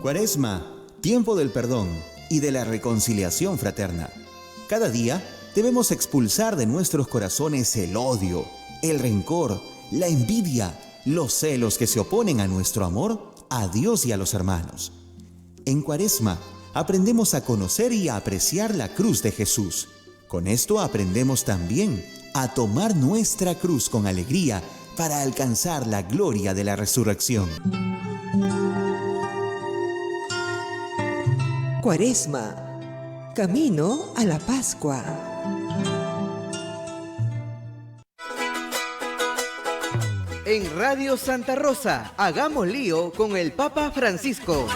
Cuaresma, tiempo del perdón y de la reconciliación fraterna. Cada día debemos expulsar de nuestros corazones el odio, el rencor, la envidia, los celos que se oponen a nuestro amor, a Dios y a los hermanos. En Cuaresma aprendemos a conocer y a apreciar la cruz de Jesús. Con esto aprendemos también a tomar nuestra cruz con alegría para alcanzar la gloria de la resurrección. Cuaresma, camino a la Pascua. En Radio Santa Rosa, hagamos lío con el Papa Francisco.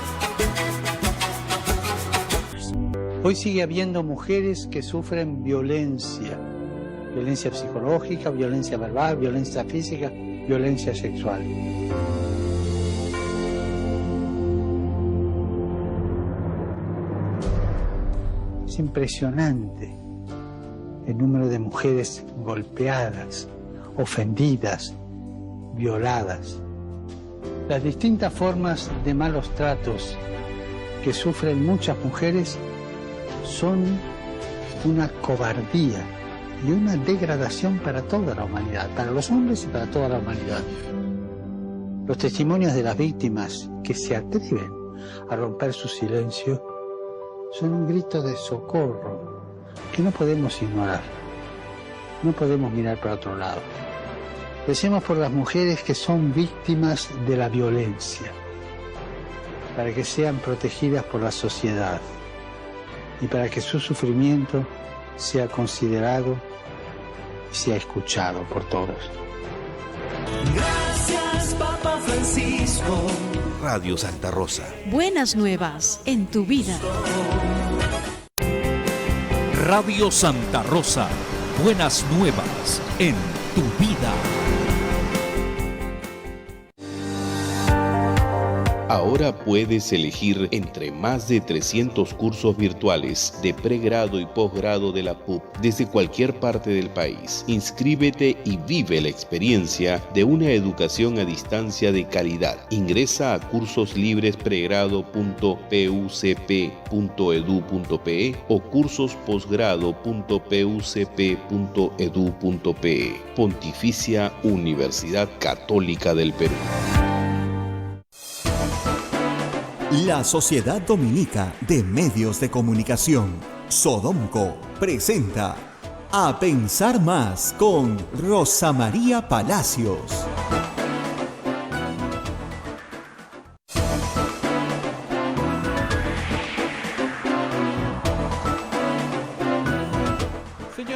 Hoy sigue habiendo mujeres que sufren violencia psicológica, violencia verbal, violencia física, violencia sexual. Es impresionante el número de mujeres golpeadas, ofendidas, violadas. Las distintas formas de malos tratos que sufren muchas mujeres son una cobardía y una degradación para toda la humanidad, para los hombres y para toda la humanidad. Los testimonios de las víctimas que se atreven a romper su silencio son un grito de socorro que no podemos ignorar. No podemos mirar para otro lado. Recemos por las mujeres que son víctimas de la violencia, para que sean protegidas por la sociedad y para que su sufrimiento sea considerado y sea escuchado por todos. Gracias, Papa Francisco. Radio Santa Rosa. Buenas nuevas en tu vida. Radio Santa Rosa. Buenas nuevas en tu vida. Ahora puedes elegir entre más de 300 cursos virtuales de pregrado y posgrado de la PUC desde cualquier parte del país. Inscríbete y vive la experiencia de una educación a distancia de calidad. Ingresa a cursoslibrespregado.pucp.edu.pe o cursosposgrado.pucp.edu.pe. Pontificia Universidad Católica del Perú. La Sociedad Dominica de Medios de Comunicación, Sodomco, presenta A Pensar Más con Rosa María Palacios.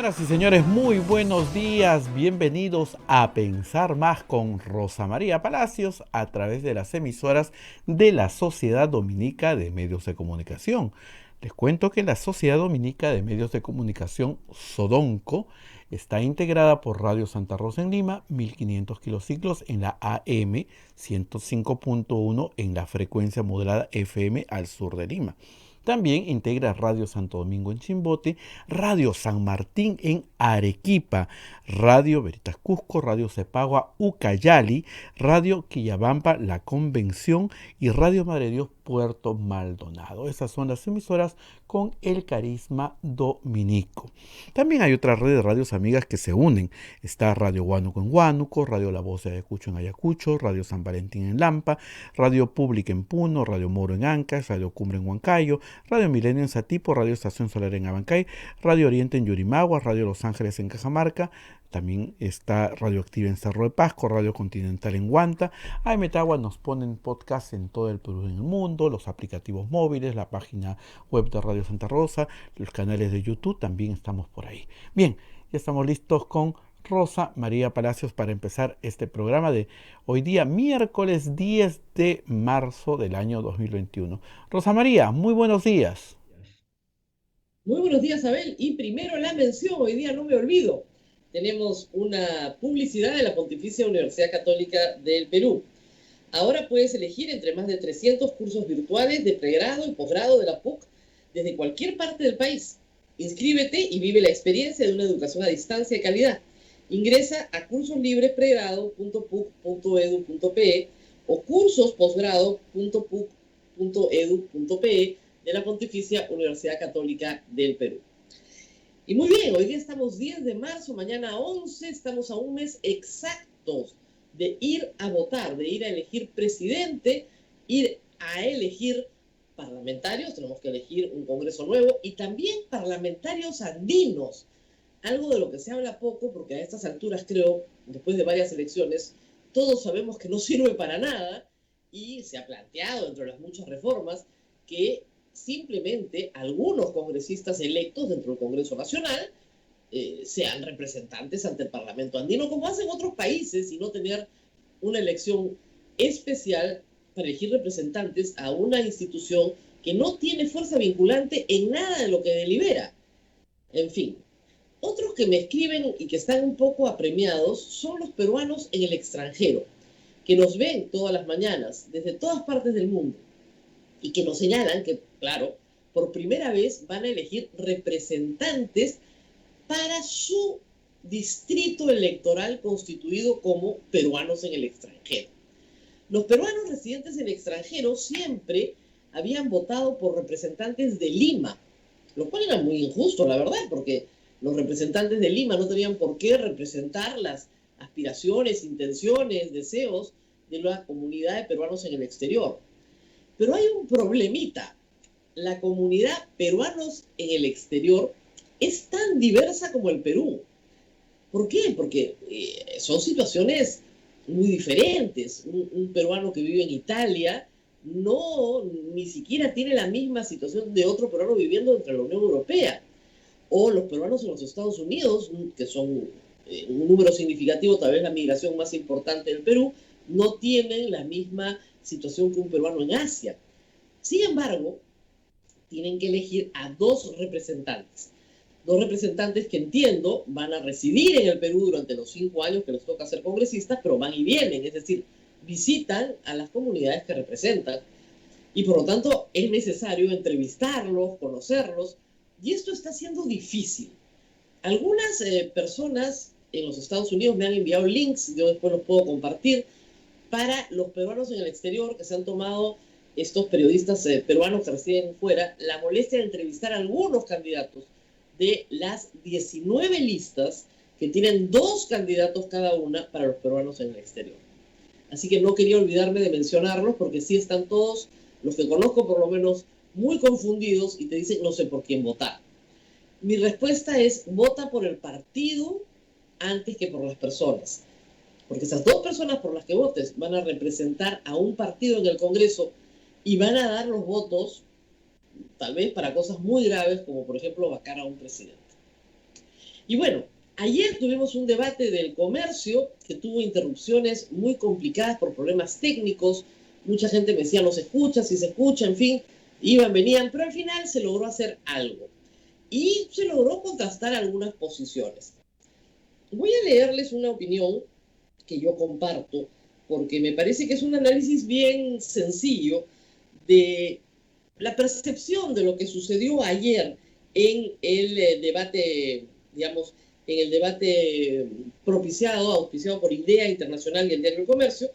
Señoras y señores, muy buenos días. Bienvenidos a Pensar Más con Rosa María Palacios a través de las emisoras de la Sociedad Dominica de Medios de Comunicación. Les cuento que la Sociedad Dominica de Medios de Comunicación, Sodomco, está integrada por Radio Santa Rosa en Lima, 1500 kilociclos en la AM, 105.1 en la frecuencia modulada FM al sur de Lima. También integra Radio Santo Domingo en Chimbote, Radio San Martín en Arequipa, Radio Veritas Cusco, Radio Cepagua Ucayali, Radio Quillabamba La Convención y Radio Madre Dios Puerto Maldonado. Esas son las emisoras con el carisma dominico. También hay otra red de radios amigas que se unen. Está Radio Huánuco en Huánuco, Radio La Voz de Ayacucho en Ayacucho, Radio San Valentín en Lampa, Radio Pública en Puno, Radio Moro en Ancash, Radio Cumbre en Huancayo, Radio Milenio en Satipo, Radio Estación Solar en Abancay, Radio Oriente en Yurimaguas, Radio Los Ángeles en Cajamarca. También está Radio Activa en Cerro de Pasco, Radio Continental en Huanta. AM Tagua nos ponen podcast en todo el Perú y en el mundo, los aplicativos móviles, la página web de Radio Santa Rosa, los canales de YouTube, también estamos por ahí. Bien, ya estamos listos con Rosa María Palacios para empezar este programa de hoy día, miércoles 10 de marzo del año 2021. Rosa María, muy buenos días. Muy buenos días, Abel. Y primero la mención, hoy día no me olvido. Tenemos una publicidad de la Pontificia Universidad Católica del Perú. Ahora puedes elegir entre más de 300 cursos virtuales de pregrado y posgrado de la PUC desde cualquier parte del país. Inscríbete y vive la experiencia de una educación a distancia de calidad. Ingresa a cursoslibrespregrado.puc.edu.pe o cursosposgrado.puc.edu.pe. perú.edu.pe de la Pontificia Universidad Católica del Perú. Y muy bien, hoy día estamos 10 de marzo, mañana 11, estamos a un mes exactos de ir a votar, de ir a elegir presidente, ir a elegir parlamentarios, tenemos que elegir un Congreso nuevo y también parlamentarios andinos, algo de lo que se habla poco porque a estas alturas creo, después de varias elecciones, todos sabemos que no sirve para nada y se ha planteado entre las muchas reformas que simplemente algunos congresistas electos dentro del Congreso Nacional sean representantes ante el Parlamento andino, como hacen otros países, y no tener una elección especial para elegir representantes a una institución que no tiene fuerza vinculante en nada de lo que delibera. En fin, otros que me escriben y que están un poco apremiados son los peruanos en el extranjero, que nos ven todas las mañanas desde todas partes del mundo y que nos señalan que, claro, por primera vez van a elegir representantes para su distrito electoral constituido como peruanos en el extranjero. Los peruanos residentes en el extranjero siempre habían votado por representantes de Lima, lo cual era muy injusto, la verdad, porque los representantes de Lima no tenían por qué representar las aspiraciones, intenciones, deseos de la comunidad de peruanos en el exterior. Pero hay un problemita. La comunidad peruanos en el exterior es tan diversa como el Perú. ¿Por qué? Porque son situaciones muy diferentes. Un peruano que vive en Italia ni siquiera tiene la misma situación de otro peruano viviendo dentro de la Unión Europea. O los peruanos en los Estados Unidos, que son un número significativo, tal vez la migración más importante del Perú, no tienen la misma situación que un peruano en Asia. Sin embargo, tienen que elegir a dos representantes que entiendo van a residir en el Perú durante los 5 años que les toca ser congresistas, pero van y vienen, es decir, visitan a las comunidades que representan. Y por lo tanto es necesario entrevistarlos, conocerlos, y esto está siendo difícil. Algunas personas en los Estados Unidos me han enviado links, yo después los puedo compartir, para los peruanos en el exterior que se han tomado, estos periodistas peruanos que residen fuera, la molestia de entrevistar a algunos candidatos de las 19 listas que tienen 2 candidatos cada una para los peruanos en el exterior. Así que no quería olvidarme de mencionarlos porque sí están todos, los que conozco por lo menos, muy confundidos y te dicen no sé por quién votar. Mi respuesta es vota por el partido antes que por las personas. Porque esas 2 personas por las que votes van a representar a un partido en el Congreso y van a dar los votos tal vez para cosas muy graves, como por ejemplo vacar a un presidente. Y bueno, ayer tuvimos un debate del comercio que tuvo interrupciones muy complicadas por problemas técnicos. Mucha gente me decía, no se escucha, si se escucha, en fin, iban, venían, pero al final se logró hacer algo. Y se logró contrastar algunas posiciones. Voy a leerles una opinión que yo comparto, porque me parece que es un análisis bien sencillo de la percepción de lo que sucedió ayer en el debate, digamos, en el debate auspiciado por IDEA Internacional y el Diario del Comercio,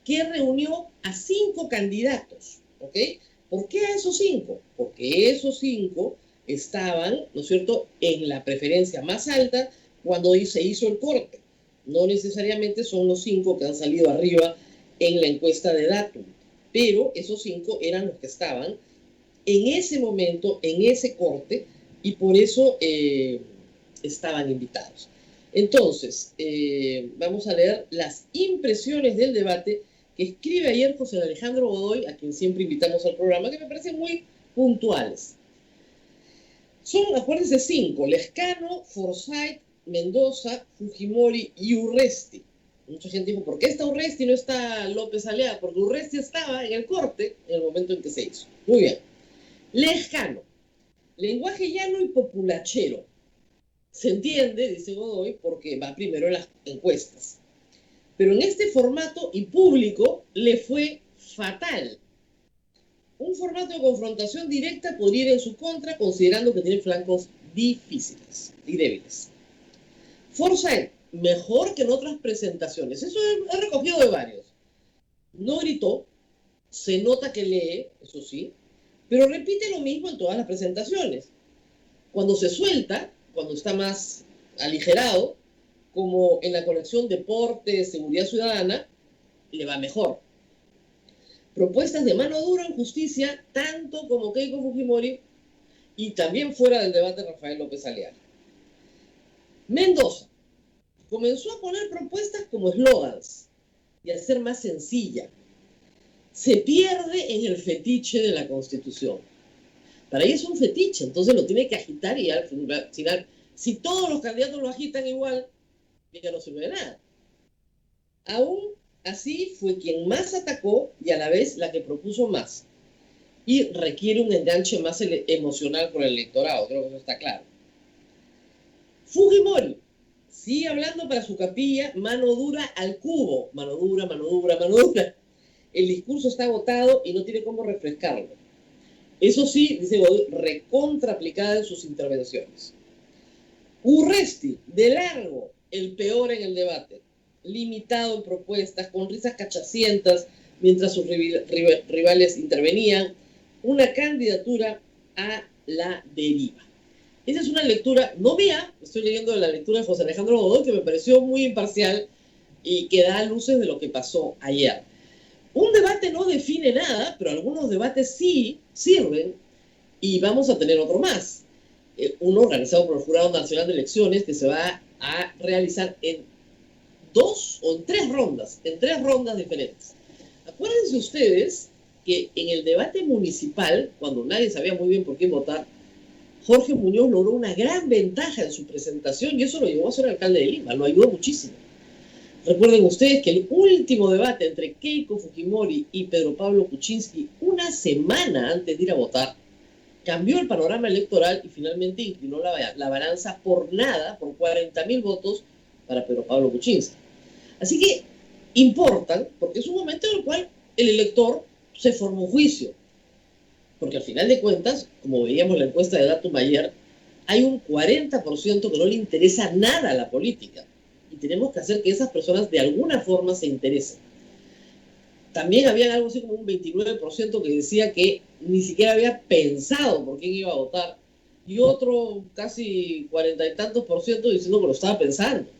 que reunió a 5 candidatos, ¿ok? ¿Por qué a esos 5? Porque esos 5 estaban, ¿no es cierto?, en la preferencia más alta cuando se hizo el corte. No necesariamente son los 5 que han salido arriba en la encuesta de Datum, pero esos 5 eran los que estaban en ese momento, en ese corte, y por eso estaban invitados. Entonces, vamos a leer las impresiones del debate que escribe ayer José Alejandro Godoy, a quien siempre invitamos al programa, que me parecen muy puntuales. Son, acuérdense, 5: Lescano, Forsyth, Mendoza, Fujimori y Urresti. Mucha gente dijo, ¿por qué está Urresti y no está López Aliaga? Porque Urresti estaba en el corte en el momento en que se hizo. Muy bien. Lescano, lenguaje llano y populachero. Se entiende, dice Godoy, porque va primero en las encuestas. Pero en este formato y público le fue fatal. Un formato de confrontación directa podría ir en su contra, considerando que tiene flancos difíciles y débiles. Forsyth, mejor que en otras presentaciones. Eso he recogido de varios. No gritó, se nota que lee, eso sí, pero repite lo mismo en todas las presentaciones. Cuando se suelta, cuando está más aligerado, como en la colección Deporte, Seguridad Ciudadana, le va mejor. Propuestas de mano dura en justicia, tanto como Keiko Fujimori, y también fuera del debate Rafael López Aliaga. Mendoza comenzó a poner propuestas como eslogans y a ser más sencilla. Se pierde en el fetiche de la Constitución. Para ella es un fetiche, entonces lo tiene que agitar y al final, si todos los candidatos lo agitan igual, ya no sirve de nada. Aún así fue quien más atacó y a la vez la que propuso más. Y requiere un enganche más emocional con el electorado, creo que eso está claro. Fujimori sigue hablando para su capilla, mano dura al cubo, mano dura, mano dura, mano dura. El discurso está agotado y no tiene cómo refrescarlo. Eso sí, dice Godoy, recontra aplicada en sus intervenciones. Urresti, de largo, el peor en el debate, limitado en propuestas, con risas cachacientas mientras sus rivales intervenían, una candidatura a la deriva. Esa es una lectura, no mía, estoy leyendo la lectura de José Alejandro Godoy, que me pareció muy imparcial y que da luces de lo que pasó ayer. Un debate no define nada, pero algunos debates sí sirven y vamos a tener otro más. Uno organizado por el Jurado Nacional de Elecciones que se va a realizar en 2 o en 3 rondas, diferentes. Acuérdense ustedes que en el debate municipal, cuando nadie sabía muy bien por qué votar, Jorge Muñoz logró una gran ventaja en su presentación y eso lo llevó a ser alcalde de Lima, lo ayudó muchísimo. Recuerden ustedes que el último debate entre Keiko Fujimori y Pedro Pablo Kuczynski, una semana antes de ir a votar, cambió el panorama electoral y finalmente inclinó la balanza por nada, por 40.000 votos para Pedro Pablo Kuczynski. Así que importan, porque es un momento en el cual el elector se forma un juicio. Porque al final de cuentas, como veíamos en la encuesta de Datum ayer, hay un 40% que no le interesa nada a la política. Y tenemos que hacer que esas personas de alguna forma se interesen. También había algo así como un 29% que decía que ni siquiera había pensado por quién iba a votar. Y otro casi 40 y tantos % diciendo que lo estaba pensando.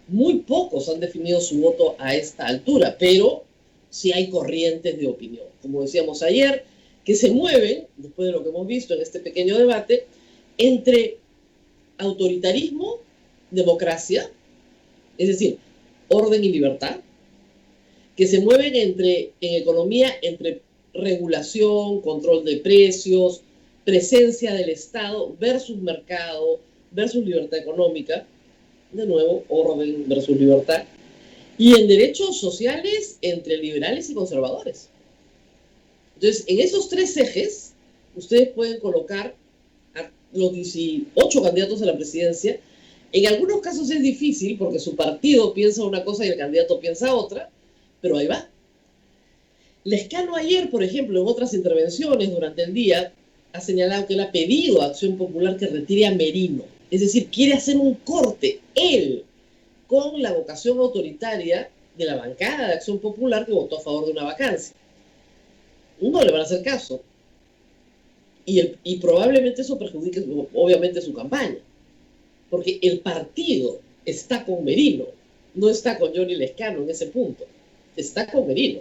Muy pocos han definido su voto a esta altura, pero sí hay corrientes de opinión. Como decíamos ayer, que se mueven, después de lo que hemos visto en este pequeño debate, entre autoritarismo, democracia, es decir, orden y libertad, que se mueven en economía entre regulación, control de precios, presencia del Estado versus mercado, versus libertad económica, de nuevo, orden versus libertad, y en derechos sociales entre liberales y conservadores. Entonces, en esos 3 ejes, ustedes pueden colocar a los 18 candidatos a la presidencia. En algunos casos es difícil porque su partido piensa una cosa y el candidato piensa otra, pero ahí va. Lescano ayer, por ejemplo, en otras intervenciones durante el día, ha señalado que él ha pedido a Acción Popular que retire a Merino. Es decir, quiere hacer un corte, él, con la vocación autoritaria de la bancada de Acción Popular que votó a favor de una vacancia. No le van a hacer caso. Y probablemente eso perjudique, obviamente, su campaña. Porque el partido está con Merino, no está con Johnny Lescano en ese punto. Está con Merino.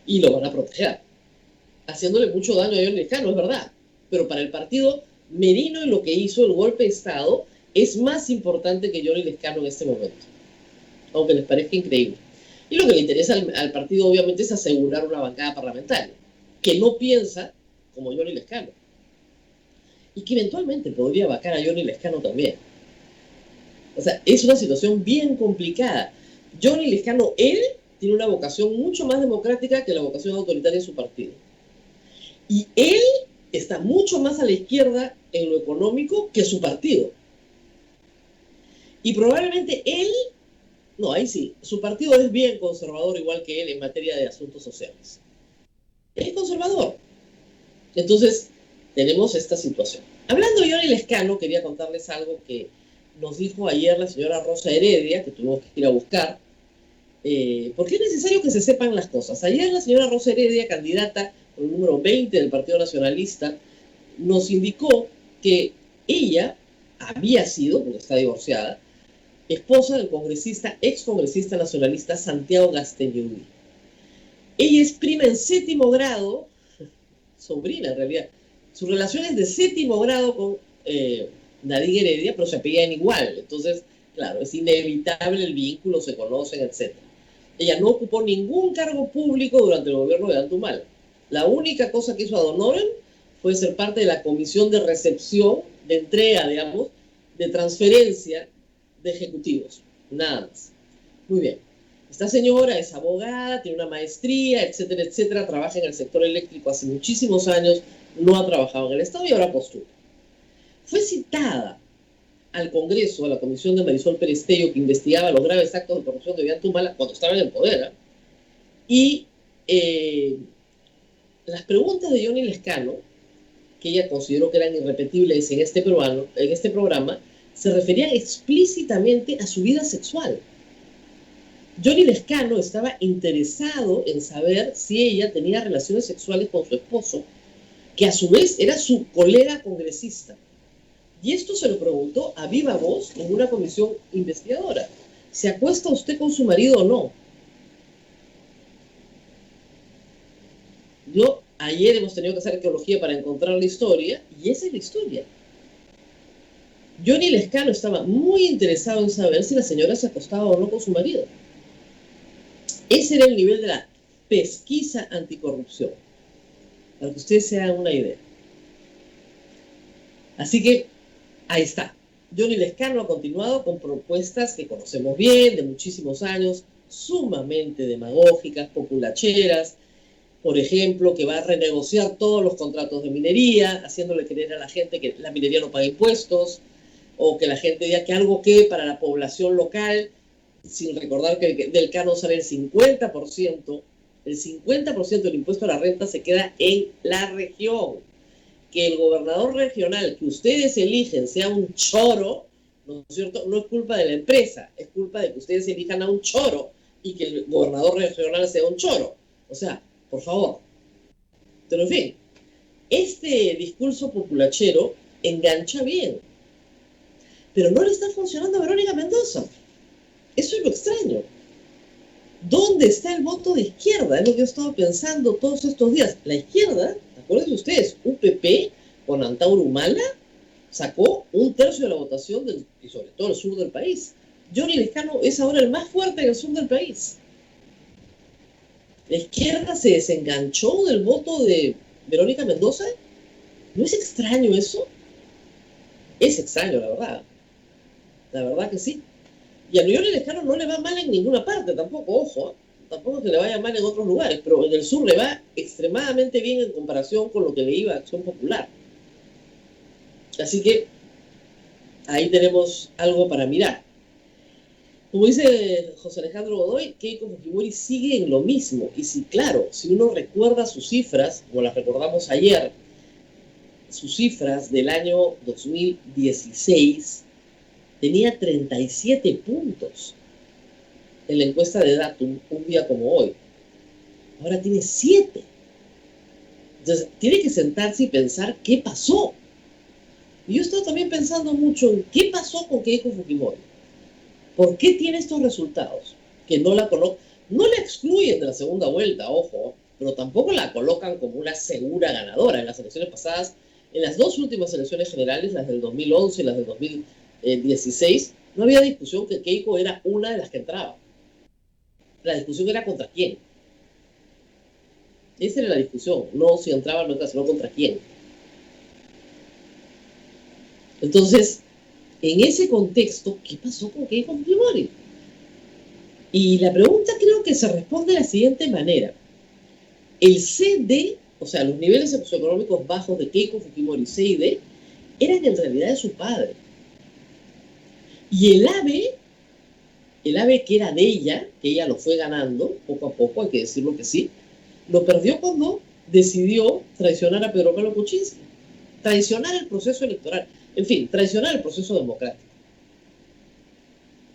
Y lo van a proteger. Haciéndole mucho daño a Johnny Lescano, es verdad. Pero para el partido, Merino y lo que hizo el golpe de Estado es más importante que Johnny Lescano en este momento. Aunque les parezca increíble. Y lo que le interesa al partido, obviamente, es asegurar una bancada parlamentaria que no piensa como Johnny Lescano. Y que eventualmente podría vacar a Johnny Lescano también. O sea, es una situación bien complicada. Johnny Lescano, él, tiene una vocación mucho más democrática que la vocación autoritaria de su partido. Y él está mucho más a la izquierda en lo económico que su partido. Y probablemente él, no, ahí sí, su partido es bien conservador igual que él en materia de asuntos sociales. Es conservador. Entonces, tenemos esta situación. Hablando de Johnny Lescano, quería contarles algo que nos dijo ayer la señora Rosa Heredia, que tuvimos que ir a buscar, porque es necesario que se sepan las cosas. Ayer la señora Rosa Heredia, candidata con el número 20 del Partido Nacionalista, nos indicó que ella había sido, porque está divorciada, esposa del excongresista nacionalista Santiago Gasteñubi. Ella es prima en 7º grado, sobrina en realidad. Su relación es de 7º grado con Nadine Heredia, pero se apellidan igual. Entonces, claro, es inevitable el vínculo, se conocen, etc. Ella no ocupó ningún cargo público durante el gobierno de Antumal. La única cosa que hizo ad honorem fue ser parte de la comisión de recepción, de entrega, digamos, de transferencia de ejecutivos. Nada más. Muy bien. Esta señora es abogada, tiene una maestría, etcétera, etcétera, trabaja en el sector eléctrico hace muchísimos años, no ha trabajado en el Estado y ahora postula. Fue citada al Congreso, a la comisión de Marisol Perestello, que investigaba los graves actos de corrupción de Ollantumala cuando estaba en el poder, y las preguntas de Johnny Lescano, que ella consideró que eran irrepetibles en este programa, se referían explícitamente a su vida sexual. Johnny Lescano estaba interesado en saber si ella tenía relaciones sexuales con su esposo, que a su vez era su colega congresista. Y esto se lo preguntó a viva voz en una comisión investigadora. ¿Se acuesta usted con su marido o no? Ayer hemos tenido que hacer arqueología para encontrar la historia, y esa es la historia. Johnny Lescano estaba muy interesado en saber si la señora se acostaba o no con su marido. Ese era el nivel de la pesquisa anticorrupción, para que ustedes se hagan una idea. Así que, ahí está. Johnny Lescano ha continuado con propuestas que conocemos bien, de muchísimos años, sumamente demagógicas, populacheras. Por ejemplo, que va a renegociar todos los contratos de minería, haciéndole creer a la gente que la minería no paga impuestos, o que la gente diga que algo quede para la población local, sin recordar que del canon sale el 50%, el 50% del impuesto a la renta se queda en la región. Que el gobernador regional que ustedes eligen sea un choro, ¿no es cierto? No es culpa de la empresa, es culpa de que ustedes elijan a un choro y que el gobernador regional sea un choro. O sea, por favor. Pero en fin, este discurso populachero engancha bien, pero no le está funcionando a Verónica Mendoza. Eso es lo extraño. ¿Dónde está el voto de izquierda? Es lo que yo he estado pensando todos estos días. La izquierda, acuérdense ustedes, UPP con Antauro Humala sacó 1/3 de la votación y sobre todo el sur del país. Johnny Lescano es ahora el más fuerte en el sur del país. La izquierda se desenganchó del voto de Verónica Mendoza. ¿No es extraño eso? Es extraño, la verdad. La verdad que sí. Y a Johnny Lescano no le va mal en ninguna parte tampoco, ojo. Tampoco es que le vaya mal en otros lugares, pero en el sur le va extremadamente bien en comparación con lo que le iba a Acción Popular. Así que ahí tenemos algo para mirar. Como dice José Alejandro Godoy, Keiko Fujimori sigue en lo mismo. Y si, claro, si uno recuerda sus cifras, como las recordamos ayer, sus cifras del año 2016, tenía 37 puntos en la encuesta de Datum un día como hoy. Ahora tiene 7. Entonces, tiene que sentarse y pensar qué pasó. Y yo he estado también pensando mucho en qué pasó con Keiko Fujimori. ¿Por qué tiene estos resultados? Que no la excluyen de la segunda vuelta, ojo, pero tampoco la colocan como una segura ganadora. En las elecciones pasadas, en las dos últimas elecciones generales, las del 2011 y las del 2016, no había discusión que Keiko era una de las que entraba. La discusión era contra quién. Esa era la discusión, no si entraba o no entraba, sino contra quién. Entonces, en ese contexto, ¿qué pasó con Keiko Fujimori? Y la pregunta creo que se responde de la siguiente manera. El CD, o sea, los niveles socioeconómicos bajos de Keiko Fujimori, C y D, eran en realidad de su padre. Y el AVE que era de ella, que ella lo fue ganando poco a poco, hay que decirlo que sí, lo perdió cuando decidió traicionar a Pedro Pablo Kuczynski, traicionar el proceso electoral, en fin, traicionar el proceso democrático.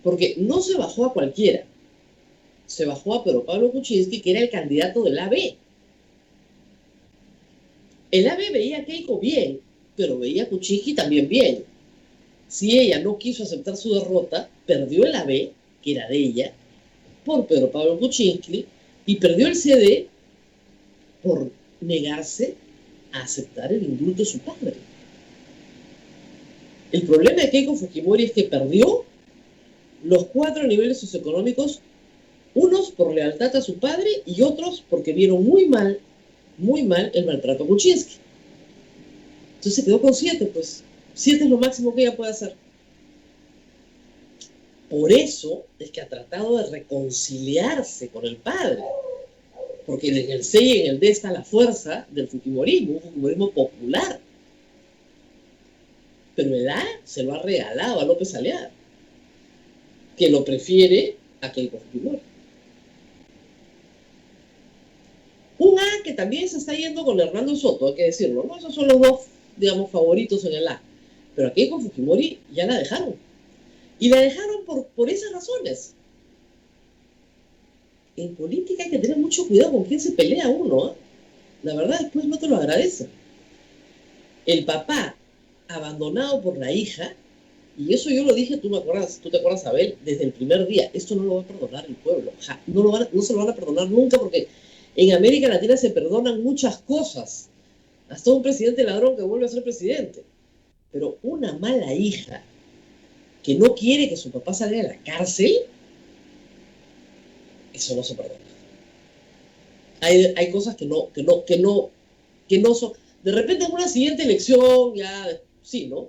Porque no se bajó a cualquiera. se bajó a Pedro Pablo Kuczynski, que era el candidato del AB. El AB veía a Keiko bien, pero veía a Kuczynski también bien. Si ella no quiso aceptar su derrota, perdió el AB, que era de ella, por Pedro Pablo Kuczynski, y perdió el CD por negarse a aceptar el indulto de su padre. El problema de Keiko Fujimori es que perdió los 4 niveles socioeconómicos, unos por lealtad a su padre y otros porque vieron muy mal el maltrato a Kuczynski. Entonces se quedó con 7, pues 7 es lo máximo que ella puede hacer. Por eso es que ha tratado de reconciliarse con el padre, porque en el C y en el D está la fuerza del fujimorismo, un fujimorismo popular. Pero el A se lo ha regalado a López Aliaga, que lo prefiere a Keiko Fujimori. Un A que también se está yendo con Hernando Soto, hay que decirlo, ¿no? Esos son los dos, digamos, favoritos en el A. Pero a Keiko Fujimori ya la dejaron. Y la dejaron por esas razones. En política hay que tener mucho cuidado con quién se pelea uno, ¿eh? La verdad, después no te lo agradecen. El papá abandonado por la hija, y eso yo lo dije, tú te acuerdas, Abel, desde el primer día. Esto no lo va a perdonar el pueblo. No se lo van a perdonar nunca, porque en América Latina se perdonan muchas cosas. Hasta un presidente ladrón que vuelve a ser presidente. Pero una mala hija que no quiere que su papá salga de la cárcel, eso no se perdona. Hay cosas que no son. De repente en una siguiente elección ya sí, ¿no?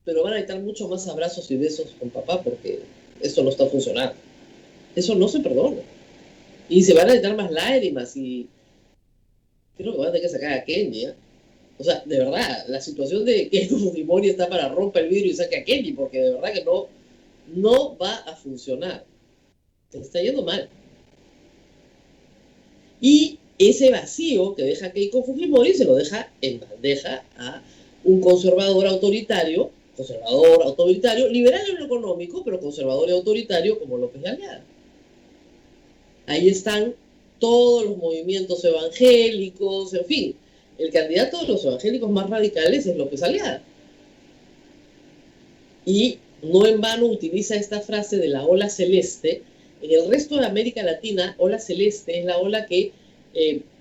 Pero van a necesitar mucho más abrazos y besos con papá, porque eso no está funcionando. Eso no se perdona. Y se van a necesitar más lágrimas, y creo que van a tener que sacar a Kenji, ¿eh? O sea, de verdad, la situación de que Fujimori está para romper el vidrio y saque a Kenji, porque de verdad que no va a funcionar. Se está yendo mal. Y ese vacío que deja Keiko Fujimori se lo deja en bandeja a un conservador autoritario, liberal en lo económico, pero conservador y autoritario como López Aliaga. Ahí están todos los movimientos evangélicos, en fin. El candidato de los evangélicos más radicales es López Aliaga. Y no en vano utiliza esta frase de la ola celeste. En el resto de América Latina, ola celeste es la ola que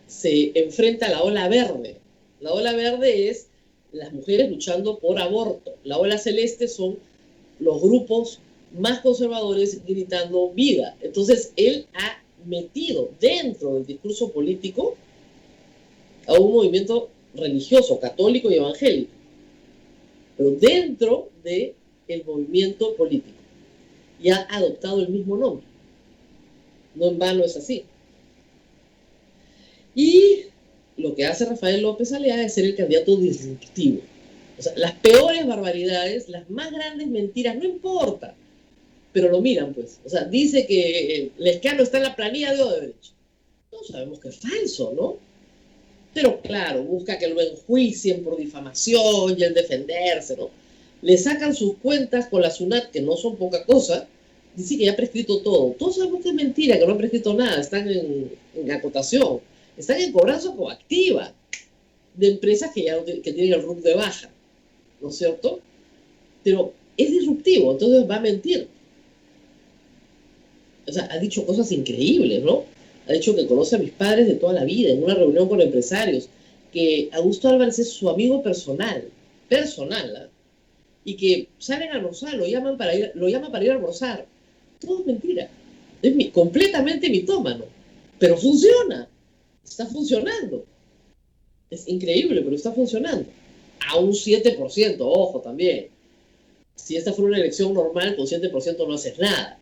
se enfrenta a la ola verde. La ola verde es las mujeres luchando por aborto. La ola celeste son los grupos más conservadores gritando vida. Entonces, él ha metido dentro del discurso político a un movimiento religioso, católico y evangélico, pero dentro del movimiento político. Y ha adoptado el mismo nombre. No en vano es así. Y lo que hace Rafael López Aliaga es ser el candidato disruptivo. O sea, las peores barbaridades, las más grandes mentiras, no importa, pero lo miran, pues. O sea, dice que Lescano está en la planilla de Odebrecht. Todos sabemos que es falso, ¿no? Pero claro, busca que lo enjuicien por difamación y el defenderse, ¿no? Le sacan sus cuentas con la SUNAT, que no son poca cosa. Dice que ya ha prescrito todo. Todos sabemos que es mentira, que no ha prescrito nada. Están en acotación. Están en cobranza coactiva de empresas que tienen el RUC de baja, ¿no es cierto? Pero es disruptivo, entonces va a mentir. O sea, ha dicho cosas increíbles, ¿no? Ha dicho que conoce a mis padres de toda la vida, en una reunión con empresarios, que Augusto Álvarez es su amigo personal, ¿eh? Y que salen a almorzar, lo llama para ir a almorzar. Todo es mentira. Es completamente mitómano, pero funciona. Está funcionando. Es increíble, pero está funcionando. A un 7%, ojo también. Si esta fuera una elección normal, con 7% no haces nada.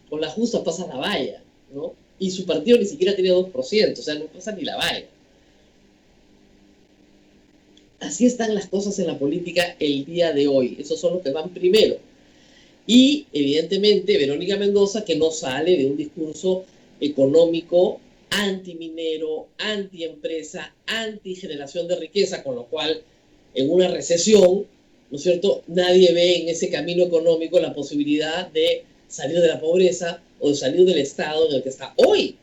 Con la justa pasas la valla, ¿no? Y su partido ni siquiera tiene 2%, o sea, no pasa ni la valla. Así están las cosas en la política el día de hoy. Esos son los que van primero. Y, evidentemente, Verónica Mendoza, que no sale de un discurso económico antiminero, antiempresa, antigeneración de riqueza, con lo cual, en una recesión, ¿no es cierto?, nadie ve en ese camino económico la posibilidad de salir de la pobreza o de salir del estado en el que está hoy,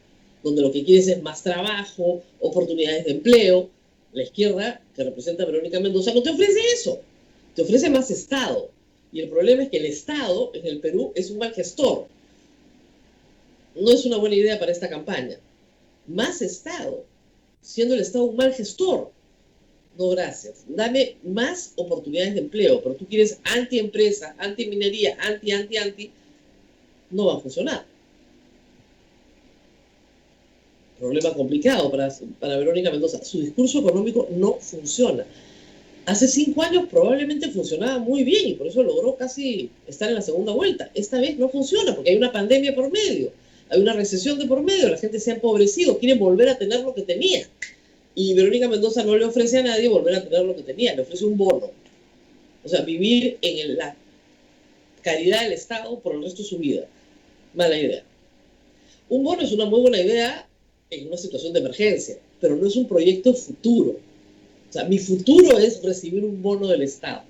donde lo que quieres es más trabajo, oportunidades de empleo. La izquierda, que representa a Verónica Mendoza, no te ofrece eso, te ofrece más Estado. Y el problema es que el Estado en el Perú es un mal gestor. No es una buena idea para esta campaña. Más Estado, siendo el Estado un mal gestor. No, gracias. Dame más oportunidades de empleo, pero tú quieres anti-empresa, anti-minería, anti, no va a funcionar. Problema complicado para Verónica Mendoza. Su discurso económico no funciona. Hace 5 años probablemente funcionaba muy bien y por eso logró casi estar en la segunda vuelta. Esta vez no funciona porque hay una pandemia por medio, hay una recesión de por medio, la gente se ha empobrecido, quiere volver a tener lo que tenía. Y Verónica Mendoza no le ofrece a nadie volver a tener lo que tenía, le ofrece un bono. O sea, vivir en la caridad del Estado por el resto de su vida. Mala idea. Un bono es una muy buena idea en una situación de emergencia, pero no es un proyecto futuro. O sea, mi futuro es recibir un bono del Estado.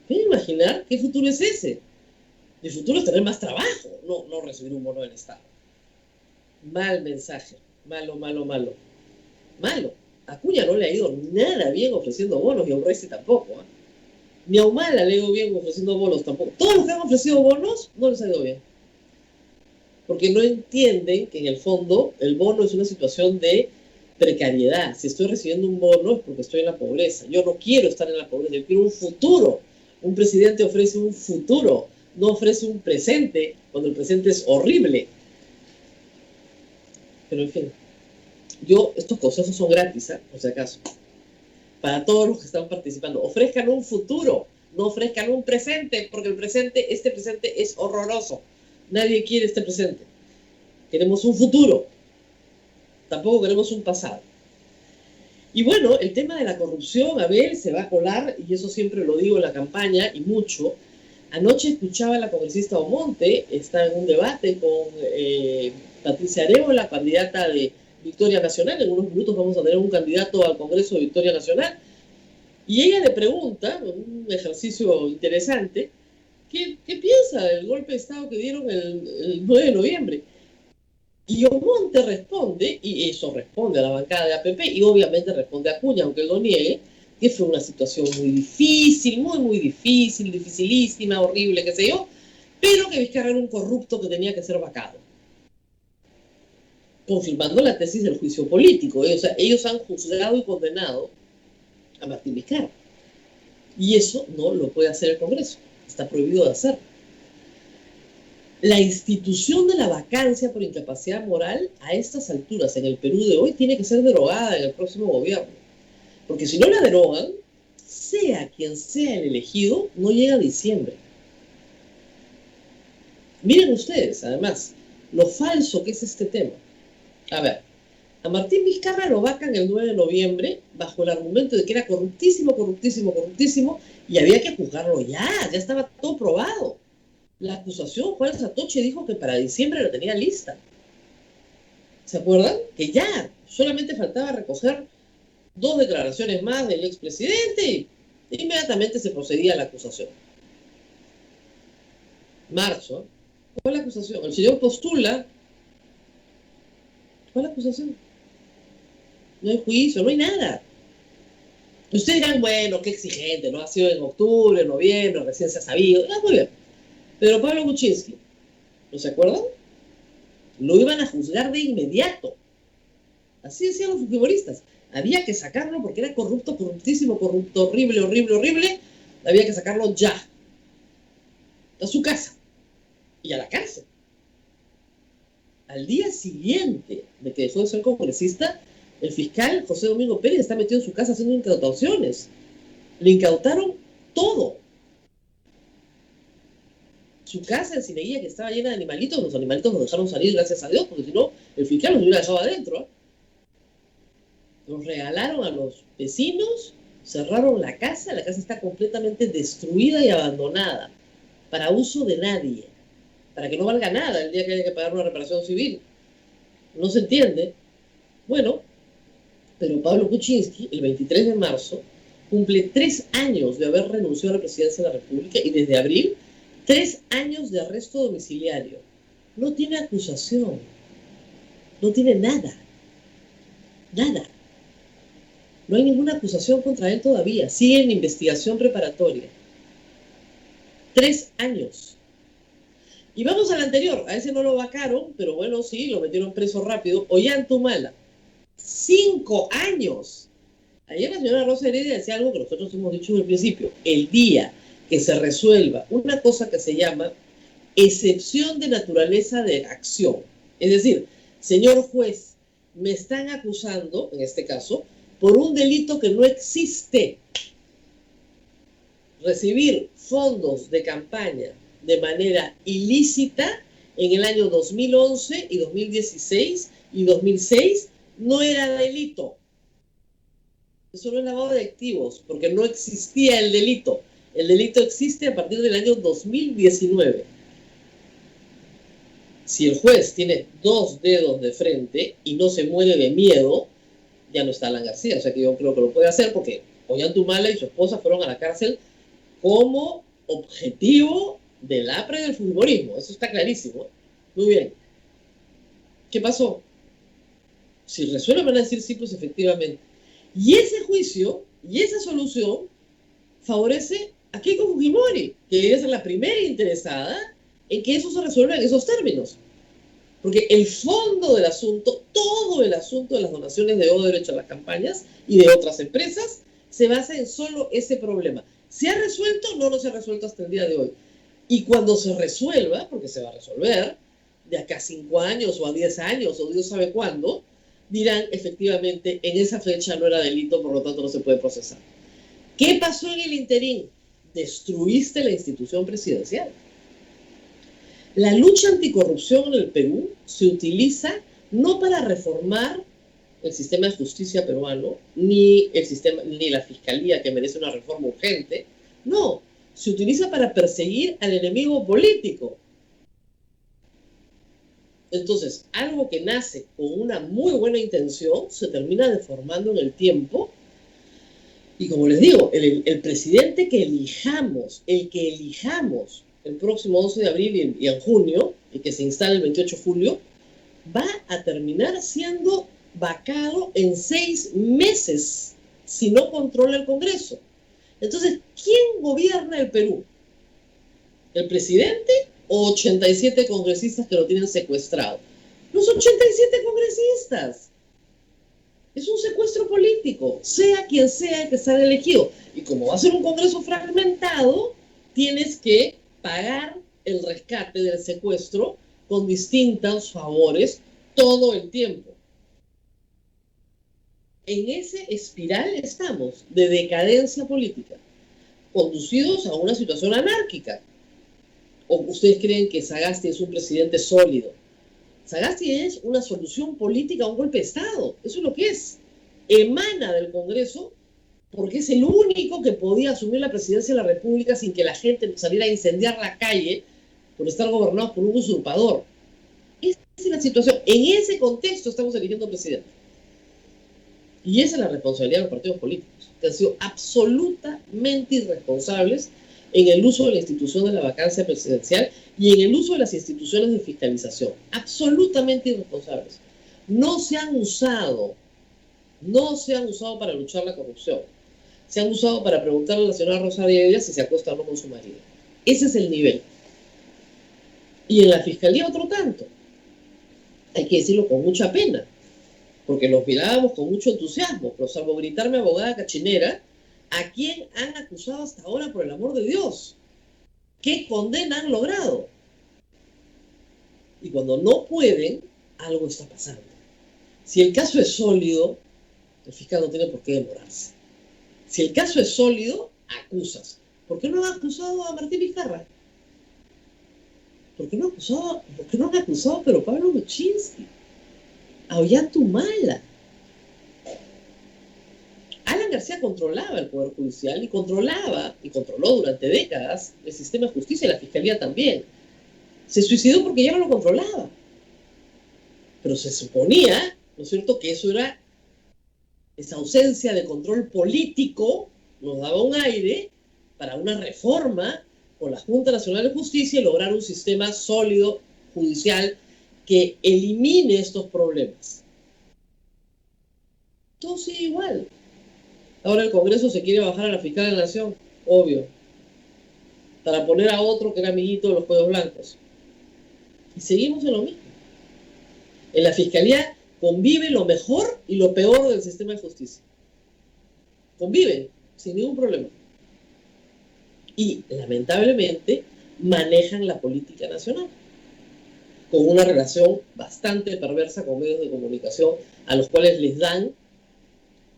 ¿Pueden imaginar qué futuro es ese? Mi futuro es tener más trabajo, no recibir un bono del Estado. Mal mensaje. Malo. Acuña no le ha ido nada bien ofreciendo bonos y a Urresti tampoco. Ni a Humala le ha ido bien ofreciendo bonos tampoco. Todos los que han ofrecido bonos no les ha ido bien. Porque no entienden que en el fondo el bono es una situación de precariedad. Si estoy recibiendo un bono es porque estoy en la pobreza. Yo no quiero estar en la pobreza, yo quiero un futuro. Un presidente ofrece un futuro, no ofrece un presente cuando el presente es horrible. Pero en fin, estos consejos son gratis, por si acaso. Para todos los que están participando, ofrezcan un futuro, no ofrezcan un presente, porque este presente es horroroso. Nadie quiere este presente. Queremos un futuro. Tampoco queremos un pasado. Y bueno, el tema de la corrupción, Abel, se va a colar, y eso siempre lo digo en la campaña, y mucho. Anoche escuchaba a la congresista Omonte, está en un debate con Patricia Aréola, candidata de Victoria Nacional. En unos minutos vamos a tener un candidato al Congreso de Victoria Nacional. Y ella le pregunta, un ejercicio interesante, ¿qué piensa del golpe de Estado que dieron el 9 de noviembre? Y Omonte responde, y eso responde a la bancada de APP, y obviamente responde a Acuña, aunque él lo niegue, que fue una situación muy difícil, muy difícil, dificilísima, horrible, qué sé yo, pero que Vizcarra era un corrupto que tenía que ser vacado. Confirmando la tesis del juicio político. O sea, ellos han juzgado y condenado a Martín Vizcarra. Y eso no lo puede hacer el Congreso. Está prohibido de hacer. La institución de la vacancia por incapacidad moral a estas alturas en el Perú de hoy tiene que ser derogada en el próximo gobierno. Porque si no la derogan, sea quien sea el elegido, no llega a diciembre. Miren ustedes, además, lo falso que es este tema. A ver, a Martín Vizcarra lo vacan el 9 de noviembre bajo el argumento de que era corruptísimo, y había que juzgarlo ya estaba todo probado. La acusación, Juan Satoche dijo que para diciembre la tenía lista. ¿Se acuerdan? Que ya solamente faltaba recoger 2 declaraciones más del expresidente y inmediatamente se procedía a la acusación. Marzo. ¿Cuál es la acusación? El señor postula. ¿Cuál es la acusación? No hay juicio, no hay nada. Ustedes dirán, bueno, qué exigente, ¿no? Ha sido en octubre, noviembre, recién se ha sabido. Muy bien. Pero Pablo Kuczynski, ¿no se acuerdan? Lo iban a juzgar de inmediato. Así decían los fujimoristas. Había que sacarlo porque era corruptísimo, horrible. Había que sacarlo ya. A su casa. Y a la cárcel. Al día siguiente de que dejó de ser congresista, el fiscal José Domingo Pérez está metido en su casa haciendo incautaciones. Le incautaron todo. Su casa en Cineguía, que estaba llena de animalitos, los animalitos los dejaron salir, gracias a Dios, porque si no, el fiscal los hubiera dejado adentro. Los regalaron a los vecinos, cerraron la casa está completamente destruida y abandonada, para uso de nadie, para que no valga nada el día que haya que pagar una reparación civil. No se entiende. Bueno, pero Pablo Kuczynski, el 23 de marzo, cumple 3 años de haber renunciado a la presidencia de la República y desde abril, 3 años de arresto domiciliario. no tiene acusación, no tiene nada, nada. No hay ninguna acusación contra él todavía, sigue en investigación preparatoria. 3 años. Y vamos al anterior, a ese no lo vacaron, pero bueno, sí, lo metieron preso rápido. Ollanta, 5 años. Ayer la señora Rosa Heredia decía algo que nosotros hemos dicho en el principio. El día que se resuelva una cosa que se llama excepción de naturaleza de acción. Es decir, señor juez, me están acusando, en este caso, por un delito que no existe. Recibir fondos de campaña de manera ilícita en el año 2011 y 2016 y 2006 no era delito. Eso no es lavado de activos, porque no existía el delito. El delito existe a partir del año 2019. Si el juez tiene 2 dedos de frente y no se muere de miedo, ya no está Alan García. O sea que yo creo que lo puede hacer porque Ollanta y su esposa fueron a la cárcel como objetivo del APRE del futbolismo. Eso está clarísimo. Muy bien. ¿Qué pasó? Si resuelven van a decir sí, pues efectivamente. Y ese juicio y esa solución favorece a Keiko Fujimori, que debe ser la primera interesada en que eso se resuelva en esos términos. Porque el fondo del asunto, todo el asunto de las donaciones de Odebrecht a las campañas y de otras empresas, se basa en solo ese problema. ¿Se ha resuelto? No se ha resuelto hasta el día de hoy. Y cuando se resuelva, porque se va a resolver, de acá a 5 años o a 10 años o Dios sabe cuándo, dirán efectivamente en esa fecha no era delito, por lo tanto no se puede procesar. ¿Qué pasó en el interín? Destruiste la institución presidencial. La lucha anticorrupción en el Perú se utiliza no para reformar el sistema de justicia peruano, ni la fiscalía, que merece una reforma urgente. No, se utiliza para perseguir al enemigo político. Entonces, algo que nace con una muy buena intención se termina deformando en el tiempo. Y como les digo, el presidente que elijamos, el próximo 11 de abril y en junio, y que se instale el 28 de julio, va a terminar siendo vacado en 6 meses si no controla el Congreso. Entonces, ¿quién gobierna el Perú? ¿El presidente o 87 congresistas que lo tienen secuestrado? Los 87 congresistas. Es un secuestro político, sea quien sea el que sea elegido. Y como va a ser un Congreso fragmentado, tienes que pagar el rescate del secuestro con distintos favores todo el tiempo. En ese espiral estamos de decadencia política, conducidos a una situación anárquica. ¿O ustedes creen que Sagasti es un presidente sólido? Sagasti es una solución política a un golpe de Estado. Eso es lo que es. Emana del Congreso porque es el único que podía asumir la presidencia de la República sin que la gente saliera a incendiar la calle por estar gobernados por un usurpador. Esa es la situación. En ese contexto estamos eligiendo presidente. Y esa es la responsabilidad de los partidos políticos, que han sido absolutamente irresponsables en el uso de la institución de la vacancia presidencial y en el uso de las instituciones de fiscalización. Absolutamente irresponsables. No se han usado para luchar la corrupción. Se han usado para preguntarle a la señora Rosa Heredia si se acuesta o no con su marido. Ese es el nivel. Y en la fiscalía otro tanto. Hay que decirlo con mucha pena, porque los mirábamos con mucho entusiasmo, pero salvo gritarme abogada cachinera, ¿a quién han acusado hasta ahora, por el amor de Dios? ¿Qué condena han logrado? Y cuando no pueden, algo está pasando. Si el caso es sólido, el fiscal no tiene por qué demorarse. Si el caso es sólido, acusas. ¿Por qué no han acusado a Martín Vizcarra? ¿Por qué no han acusado a Pedro Pablo Kuczynski? A Ollanta? Alan García controlaba el Poder Judicial y controló durante décadas el sistema de justicia y la Fiscalía también. Se suicidó porque ya no lo controlaba. Pero se suponía, ¿no es cierto?, que esa ausencia de control político nos daba un aire para una reforma con la Junta Nacional de Justicia y lograr un sistema sólido judicial que elimine estos problemas. Todo sigue igual. Ahora el Congreso se quiere bajar a la fiscal de la Nación, obvio, para poner a otro que era amiguito de los cuellos blancos. Y seguimos en lo mismo. En la Fiscalía convive lo mejor y lo peor del sistema de justicia. Conviven sin ningún problema. Y, lamentablemente, manejan la política nacional con una relación bastante perversa con medios de comunicación a los cuales les dan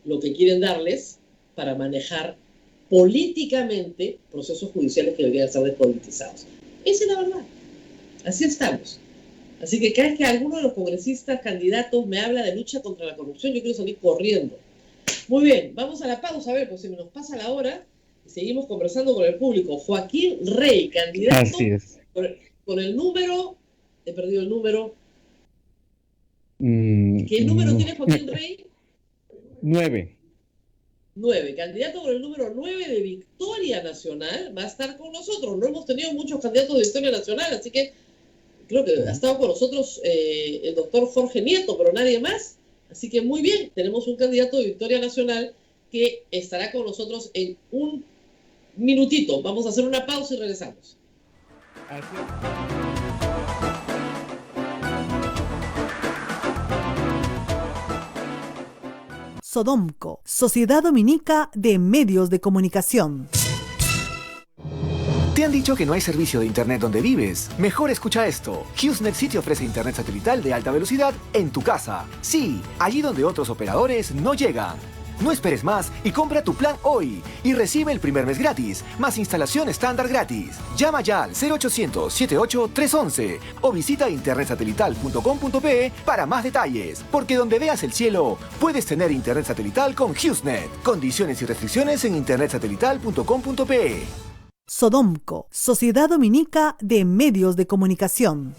lo que quieren darles para manejar políticamente procesos judiciales que deberían ser despolitizados. Esa es la verdad. Así estamos. Así que cada vez que alguno de los congresistas candidatos me habla de lucha contra la corrupción, yo quiero salir corriendo. Muy bien, vamos a la pausa, a ver, pues si nos pasa la hora y seguimos conversando con el público. Joaquín Rey, candidato. Así es. Con el número, he perdido el número. ¿Qué número tiene Joaquín Rey? 9. 9. Candidato con el número 9 de Victoria Nacional va a estar con nosotros. No hemos tenido muchos candidatos de Victoria Nacional, así que creo que ha estado con nosotros el doctor Jorge Nieto, pero nadie más. Así que muy bien, tenemos un candidato de Victoria Nacional que estará con nosotros en un minutito. Vamos a hacer una pausa y regresamos. Sodomco, Sociedad Dominica de Medios de Comunicación. ¿Te han dicho que no hay servicio de internet donde vives? Mejor escucha esto. HughesNet sí te ofrece internet satelital de alta velocidad en tu casa. Sí, allí donde otros operadores no llegan. No esperes más y compra tu plan hoy y recibe el primer mes gratis, más instalación estándar gratis. Llama ya al 0800 78 311 o visita internetsatelital.com.pe para más detalles, porque donde veas el cielo, puedes tener internet satelital con HughesNet. Condiciones y restricciones en internetsatelital.com.pe. Sodomco, Sociedad Dominica de Medios de Comunicación.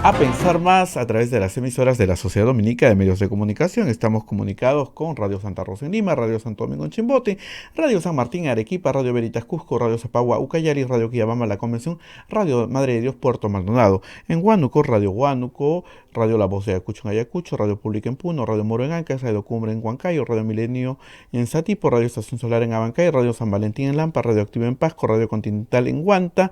A pensar más a través de las emisoras de la Sociedad Dominica de Medios de Comunicación. Estamos comunicados con Radio Santa Rosa en Lima, Radio Santo Domingo en Chimbote, Radio San Martín en Arequipa, Radio Veritas Cusco, Radio Zapagua Ucayali, Radio Quillabamba La Convención, Radio Madre de Dios Puerto Maldonado. En Huánuco, Radio Huánuco, Radio La Voz de Ayacucho en Ayacucho, Radio Pública en Puno, Radio Moro en Ancas, Radio Cumbre en Huancayo, Radio Milenio en Satipo, Radio Estación Solar en Abancay, Radio San Valentín en Lampa, Radio Activa en Pasco, Radio Continental en Huanta,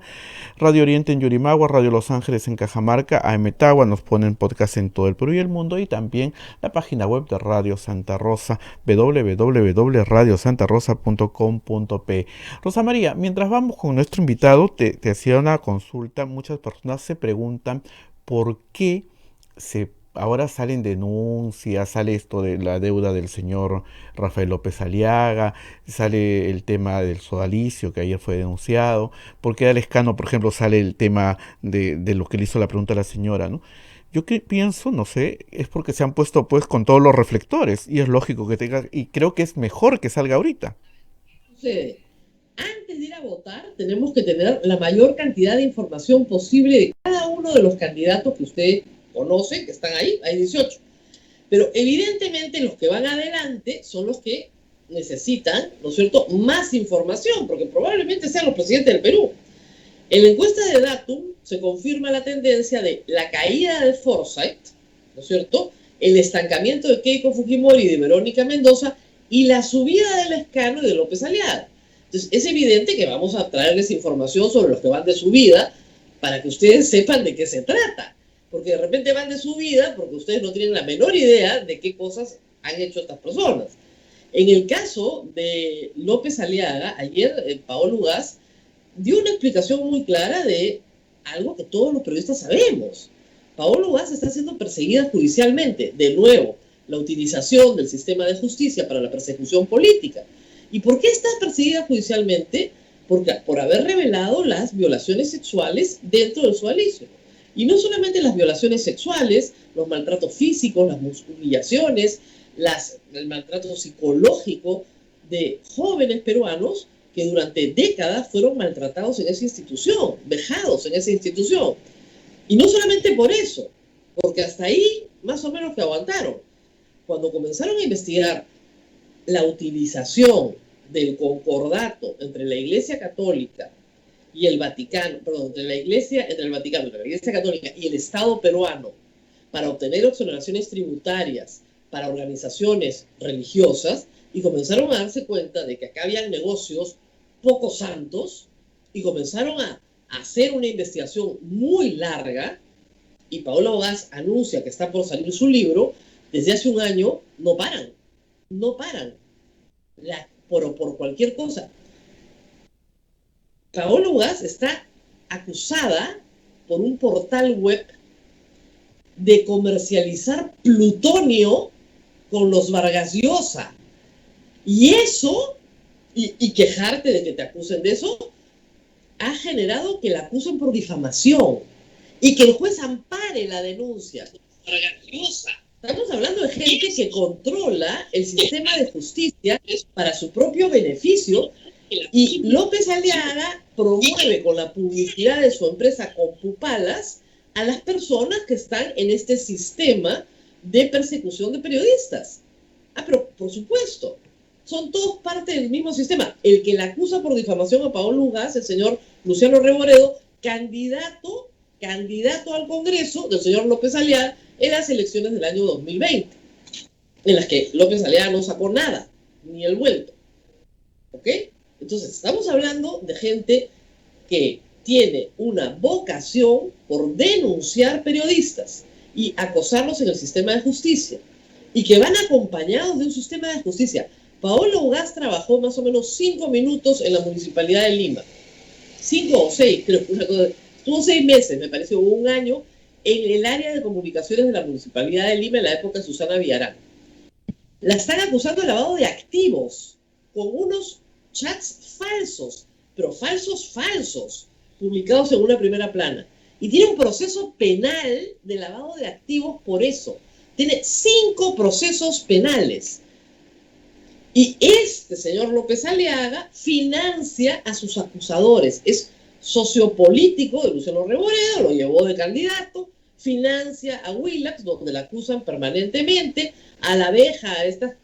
Radio Oriente en Yurimagua, Radio Los Ángeles en Cajamarca, AM Tagua, nos ponen podcast en todo el Perú y el mundo, y también la página web de Radio Santa Rosa, www.radiosantarosa.com.pe. Rosa María, mientras vamos con nuestro invitado, te hacía una consulta. Muchas personas se preguntan por qué ahora salen denuncias, sale esto de la deuda del señor Rafael López Aliaga, sale el tema del sodalicio que ayer fue denunciado, porque al Escano, por ejemplo, sale el tema de lo que le hizo la pregunta a la señora, ¿no? Yo pienso, no sé, es porque se han puesto pues con todos los reflectores, y es lógico que tenga, y creo que es mejor que salga ahorita. Sí. Antes de ir a votar, tenemos que tener la mayor cantidad de información posible de cada uno de los candidatos que usted conoce, que están ahí, hay 18. Pero evidentemente los que van adelante son los que necesitan, ¿no es cierto?, más información, porque probablemente sean los presidentes del Perú. En la encuesta de Datum se confirma la tendencia de la caída de Forsyth, ¿no es cierto?, el estancamiento de Keiko Fujimori y de Verónica Mendoza, y la subida del Escano y de López Aliaga. Entonces, es evidente que vamos a traerles información sobre los que van de subida para que ustedes sepan de qué se trata. Porque de repente van de subida porque ustedes no tienen la menor idea de qué cosas han hecho estas personas. En el caso de López Aliaga, ayer Paolo Ugaz dio una explicación muy clara de algo que todos los periodistas sabemos. Paolo Ugaz está siendo perseguida judicialmente. De nuevo, la utilización del sistema de justicia para la persecución política. ¿Y por qué está perseguida judicialmente? Porque por haber revelado las violaciones sexuales dentro del sodalicio. Y no solamente las violaciones sexuales, los maltratos físicos, las humillaciones, el maltrato psicológico de jóvenes peruanos que durante décadas fueron maltratados en esa institución, vejados en esa institución. Y no solamente por eso, porque hasta ahí más o menos que aguantaron. Cuando comenzaron a investigar la utilización del concordato entre la Iglesia Católica y el Vaticano, perdón, entre la Iglesia Católica y el Estado peruano para obtener exoneraciones tributarias para organizaciones religiosas, y comenzaron a darse cuenta de que acá habían negocios poco santos, y comenzaron a hacer una investigación muy larga, y Paola Ogás anuncia que está por salir su libro. Desde hace un año no paran, por cualquier cosa. Paola Ogás está acusada por un portal web de comercializar plutonio con los Vargas Llosa. Y eso, y quejarte de que te acusen de eso, ha generado que la acusen por difamación y que el juez ampare la denuncia. Vargas Llosa. Estamos hablando de gente que controla el sistema de justicia para su propio beneficio, y López Aliaga promueve con la publicidad de su empresa Compupalas a las personas que están en este sistema de persecución de periodistas. Pero por supuesto, son todos parte del mismo sistema. El que la acusa por difamación a Paola Ogás, el señor Luciano Reboredo, candidato al Congreso del señor López Aliaga en las elecciones del año 2020, en las que López Aliaga no sacó nada, ni el vuelto. ¿Ok? Entonces, estamos hablando de gente que tiene una vocación por denunciar periodistas y acosarlos en el sistema de justicia, y que van acompañados de un sistema de justicia. Paola Ogás trabajó más o menos 5 minutos en la Municipalidad de Lima. 5 o 6, creo. Estuvo 6 meses, me parece, o un año, en el área de comunicaciones de la Municipalidad de Lima en la época de Susana Villarán. La están acusando de lavado de activos con unos chats falsos, pero falsos, publicados en una primera plana. Y tiene un proceso penal de lavado de activos por eso. Tiene 5 procesos penales. Y este señor López Aliaga financia a sus acusadores. Es sociopolítico de Luciano Reboredo, lo llevó de candidato, financia a Willax, donde la acusan permanentemente, a La Abeja, a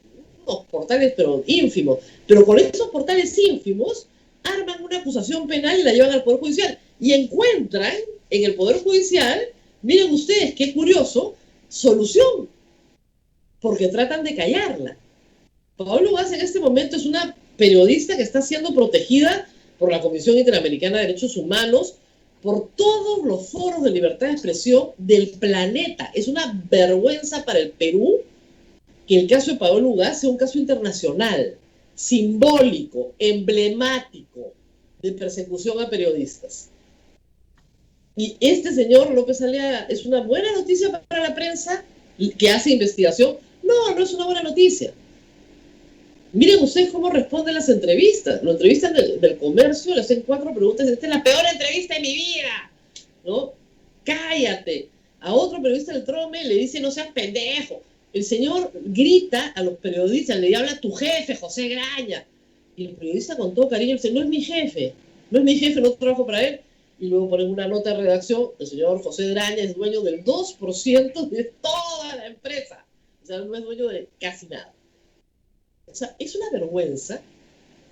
unos portales pero ínfimos. Pero con esos portales ínfimos arman una acusación penal y la llevan al Poder Judicial. Y encuentran en el Poder Judicial, miren ustedes qué curioso, solución, porque tratan de callarla. Paola Ogás en este momento es una periodista que está siendo protegida por la Comisión Interamericana de Derechos Humanos, por todos los foros de libertad de expresión del planeta. Es una vergüenza para el Perú que el caso de Paola Ogás sea un caso internacional, simbólico, emblemático de persecución a periodistas. Y este señor López Aliaga es una buena noticia para la prensa que hace investigación. No es una buena noticia. Miren ustedes cómo responden las entrevistas. Lo entrevistan del Comercio, le hacen 4 preguntas. Esta es la peor entrevista de mi vida, ¿no? Cállate. A otro periodista del Trome le dice, no seas pendejo. El señor grita a los periodistas, le habla a tu jefe, José Graña. Y el periodista con todo cariño dice, no es mi jefe, no trabajo para él. Y luego ponen una nota de redacción, el señor José Graña es dueño del 2% de toda la empresa. O sea, no es dueño de casi nada. O sea, es una vergüenza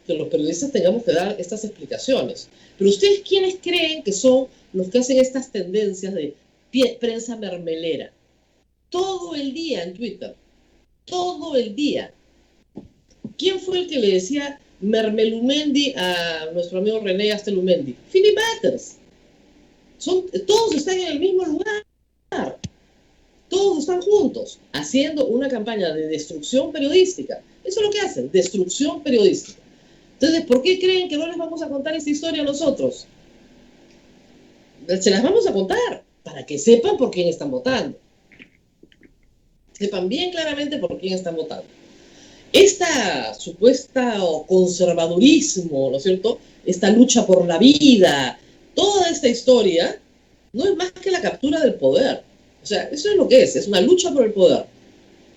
que los periodistas tengamos que dar estas explicaciones. Pero ustedes, ¿quiénes creen que son los que hacen estas tendencias de prensa mermelera? Todo el día en Twitter. Todo el día. ¿Quién fue el que le decía Mermelumendi a nuestro amigo René Astelumendi? Philip Butters. Todos están en el mismo lugar. Todos están juntos, haciendo una campaña de destrucción periodística. Eso es lo que hacen, destrucción periodística. Entonces, ¿por qué creen que no les vamos a contar esta historia a nosotros? Se las vamos a contar para que sepan por quién están votando. Sepan bien claramente por quién están votando. Esta supuesta conservadurismo, ¿no es cierto? Esta lucha por la vida, toda esta historia no es más que la captura del poder. O sea, eso es lo que es una lucha por el poder.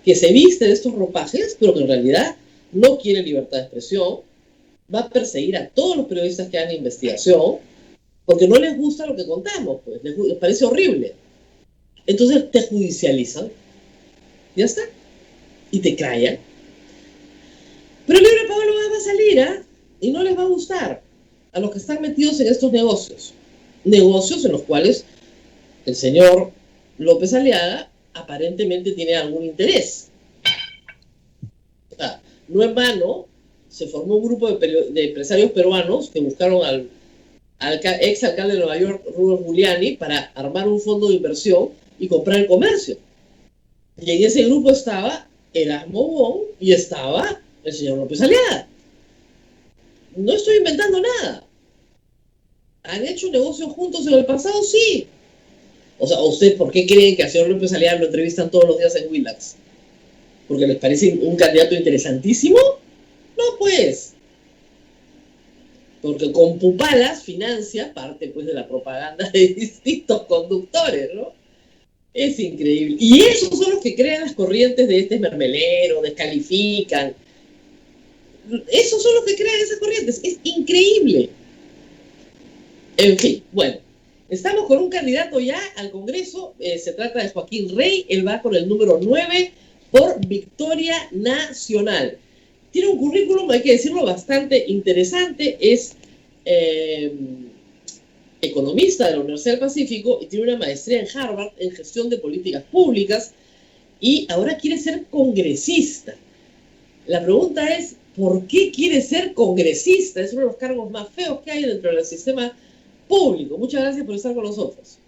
que se viste de estos ropajes, pero que en realidad no quiere libertad de expresión, va a perseguir a todos los periodistas que hagan investigación, porque no les gusta lo que contamos, pues les parece horrible. Entonces te judicializan, ya está, y te callan. Pero el libro de Pablo va a salir, y no les va a gustar a los que están metidos en estos negocios en los cuales el señor López Aliaga aparentemente tiene algún interés. O sea, no en vano se formó un grupo de empresarios peruanos que buscaron al ex alcalde de Nueva York, Rudolph Giuliani, para armar un fondo de inversión y comprar el comercio. Y en ese grupo estaba Erasmo Wong y estaba el señor López Aliaga. No estoy inventando nada. ¿Han hecho negocios juntos en el pasado? Sí. O sea, ¿usted por qué creen que al señor López Aliaga lo entrevistan todos los días en Willax? ¿Porque les parece un candidato interesantísimo? No, pues. Porque con pupalas financia parte, pues, de la propaganda de distintos conductores, ¿no? Es increíble. Y esos son los que crean las corrientes de este mermelero, descalifican. Esos son los que crean esas corrientes. Es increíble. En fin, bueno. Estamos con un candidato ya al Congreso. Se trata de Joaquín Rey. Él va con el número 9 por Victoria Nacional. Tiene un currículum, hay que decirlo, bastante interesante. Es economista de la Universidad del Pacífico y tiene una maestría en Harvard en gestión de políticas públicas y ahora quiere ser congresista. La pregunta es, ¿por qué quiere ser congresista? Es uno de los cargos más feos que hay dentro del sistema público. Muchas gracias por estar con nosotros.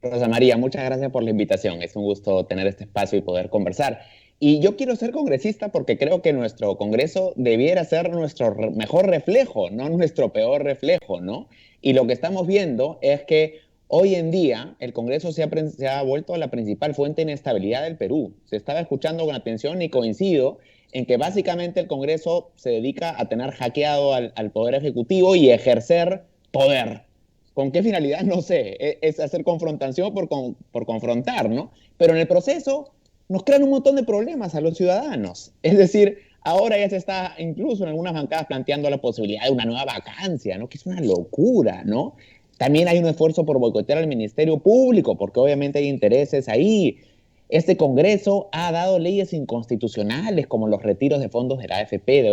Rosa María, muchas gracias por la invitación. Es un gusto tener este espacio y poder conversar. Y yo quiero ser congresista porque creo que nuestro Congreso debiera ser nuestro mejor reflejo, no nuestro peor reflejo, ¿no? Y lo que estamos viendo es que hoy en día el Congreso se ha vuelto la principal fuente de inestabilidad del Perú. Se estaba escuchando con atención y coincido en que básicamente el Congreso se dedica a tener hackeado al Poder Ejecutivo y ejercer poder. ¿Con qué finalidad? No sé. Es hacer confrontación por confrontar, ¿no? Pero en el proceso nos crean un montón de problemas a los ciudadanos. Es decir, ahora ya se está incluso en algunas bancadas planteando la posibilidad de una nueva vacancia, ¿no? Que es una locura, ¿no? También hay un esfuerzo por boicotear al Ministerio Público, porque obviamente hay intereses ahí. Este Congreso ha dado leyes inconstitucionales como los retiros de fondos de la AFP, de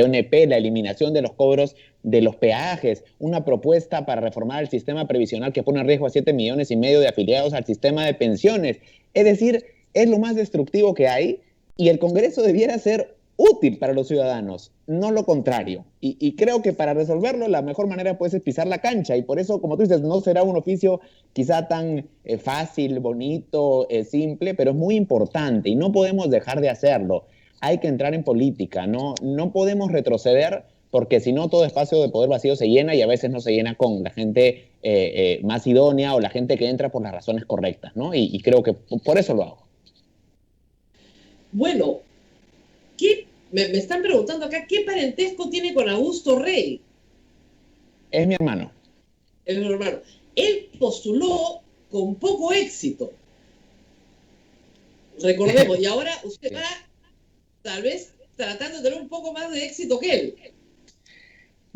ONP, la eliminación de los cobros de los peajes, una propuesta para reformar el sistema previsional que pone en riesgo a 7,5 millones de afiliados al sistema de pensiones. Es decir, es lo más destructivo que hay y el Congreso debiera ser útil para los ciudadanos, no lo contrario. Y creo que para resolverlo la mejor manera pues es pisar la cancha y por eso, como tú dices, no será un oficio quizá tan fácil, bonito, simple, pero es muy importante y no podemos dejar de hacerlo. Hay que entrar en política, no podemos retroceder porque si no todo espacio de poder vacío se llena y a veces no se llena con la gente más idónea o la gente que entra por las razones correctas, ¿no? Y creo que por eso lo hago. Bueno, me están preguntando acá, ¿qué parentesco tiene con Augusto Rey? Es mi hermano. Es mi hermano. Él postuló con poco éxito. Recordemos, y ahora usted va tal vez tratando de tener un poco más de éxito que él.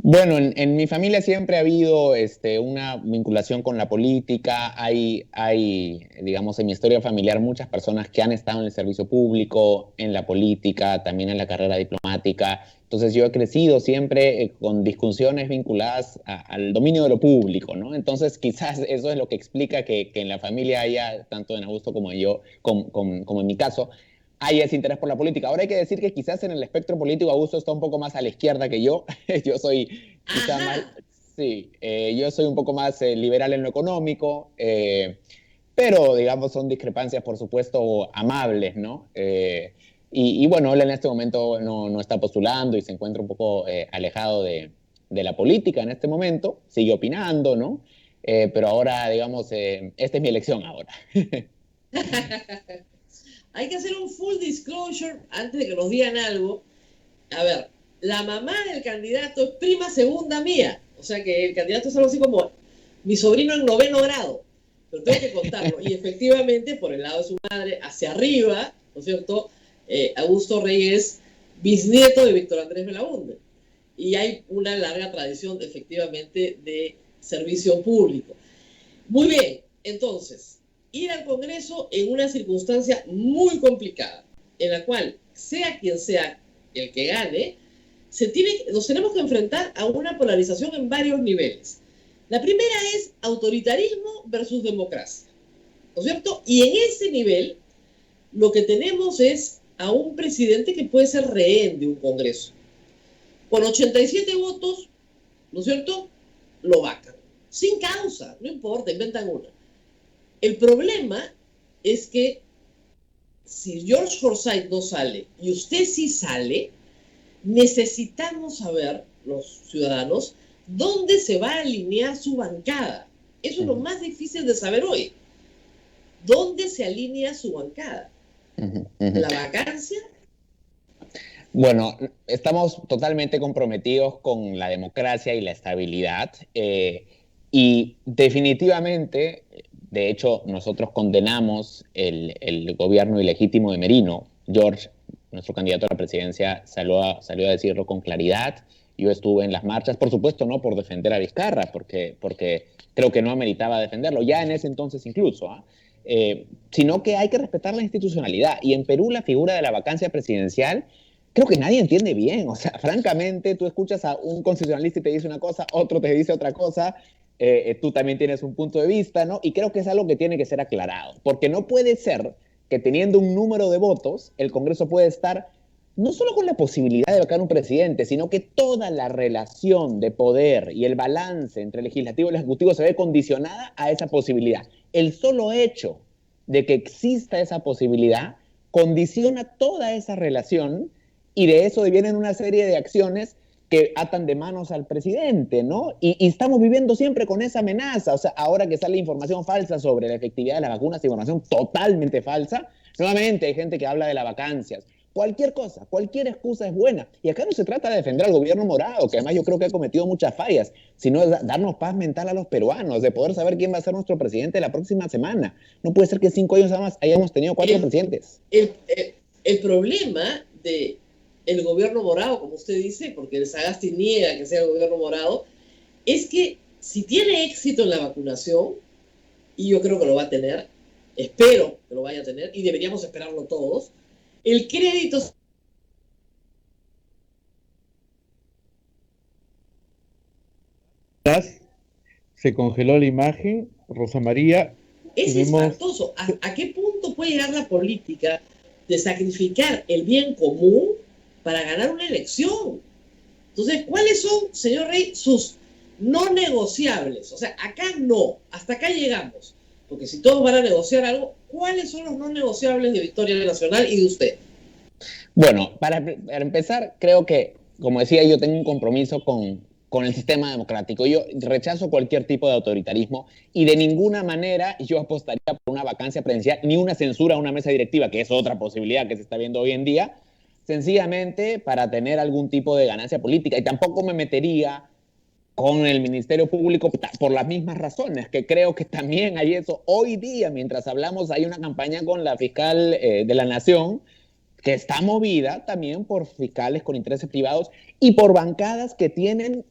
Bueno, en mi familia siempre ha habido una vinculación con la política. Hay, digamos, en mi historia familiar muchas personas que han estado en el servicio público, en la política, también en la carrera diplomática. Entonces yo he crecido siempre con discusiones vinculadas al dominio de lo público, ¿no? Entonces quizás eso es lo que explica que en la familia haya, tanto en Augusto como yo, como en mi caso, hay ese interés por la política. Ahora hay que decir que quizás en el espectro político Augusto está un poco más a la izquierda que yo. Yo soy quizá más, sí, yo soy un poco más liberal en lo económico, pero digamos son discrepancias por supuesto amables, ¿no? Y bueno, él en este momento no está postulando y se encuentra un poco alejado de la política en este momento, sigue opinando, ¿no? Pero ahora, digamos, esta es mi elección ahora. Hay que hacer un full disclosure antes de que nos digan algo. A ver, la mamá del candidato es prima segunda mía. O sea que el candidato es algo así como mi sobrino en 9º grado. Pero tengo que contarlo. Y efectivamente, por el lado de su madre, hacia arriba, ¿no es cierto? Augusto Rey es bisnieto de Víctor Andrés Belaúnde. Y hay una larga tradición, efectivamente, de servicio público. Muy bien, entonces, ir al Congreso en una circunstancia muy complicada, en la cual, sea quien sea el que gane, nos tenemos que enfrentar a una polarización en varios niveles. La primera es autoritarismo versus democracia, ¿no es cierto? Y en ese nivel, lo que tenemos es a un presidente que puede ser rehén de un Congreso. Con 87 votos, ¿no es cierto?, lo vacan. Sin causa, no importa, inventan una. El problema es que si George Forsyth no sale y usted sí sale, necesitamos saber, los ciudadanos, dónde se va a alinear su bancada. Eso es lo más difícil de saber hoy. ¿Dónde se alinea su bancada? ¿La vacancia? Bueno, estamos totalmente comprometidos con la democracia y la estabilidad y definitivamente, de hecho, nosotros condenamos el gobierno ilegítimo de Merino. George, nuestro candidato a la presidencia, salió a decirlo con claridad. Yo estuve en las marchas, por supuesto no por defender a Vizcarra, porque creo que no ameritaba defenderlo, ya en ese entonces incluso, sino que hay que respetar la institucionalidad. Y en Perú la figura de la vacancia presidencial creo que nadie entiende bien. O sea, francamente, tú escuchas a un constitucionalista y te dice una cosa, otro te dice otra cosa, tú también tienes un punto de vista, ¿no? Y creo que es algo que tiene que ser aclarado, porque no puede ser que teniendo un número de votos, el Congreso puede estar no solo con la posibilidad de vacar un presidente, sino que toda la relación de poder y el balance entre el legislativo y el ejecutivo se ve condicionada a esa posibilidad. El solo hecho de que exista esa posibilidad condiciona toda esa relación y de eso vienen una serie de acciones que atan de manos al presidente, ¿no? Y estamos viviendo siempre con esa amenaza. O sea, ahora que sale información falsa sobre la efectividad de las vacunas, información totalmente falsa, nuevamente hay gente que habla de las vacancias. Cualquier cosa, cualquier excusa es buena. Y acá no se trata de defender al gobierno morado, que además yo creo que ha cometido muchas fallas, sino de darnos paz mental a los peruanos, de poder saber quién va a ser nuestro presidente la próxima semana. No puede ser que 5 años más hayamos tenido 4 presidentes. El problema de el gobierno morado, como usted dice, porque el Sagasti niega que sea el gobierno morado, es que si tiene éxito en la vacunación, y yo creo que lo va a tener, espero que lo vaya a tener, y deberíamos esperarlo todos, el crédito... Se congeló la imagen, Rosa María. Es espantoso. ¿A qué punto puede llegar la política de sacrificar el bien común para ganar una elección? Entonces, ¿cuáles son, señor Rey, sus no negociables? O sea, acá no, hasta acá llegamos. Porque si todos van a negociar algo, ¿cuáles son los no negociables de Victoria Nacional y de usted? Bueno, para empezar, creo que, como decía, yo tengo un compromiso con el sistema democrático. Yo rechazo cualquier tipo de autoritarismo y de ninguna manera yo apostaría por una vacancia presidencial ni una censura a una mesa directiva, que es otra posibilidad que se está viendo hoy en día, sencillamente para tener algún tipo de ganancia política. Y tampoco me metería con el Ministerio Público por las mismas razones, que creo que también hay eso. Hoy día, mientras hablamos, hay una campaña con la fiscal de la Nación que está movida también por fiscales con intereses privados y por bancadas que tienen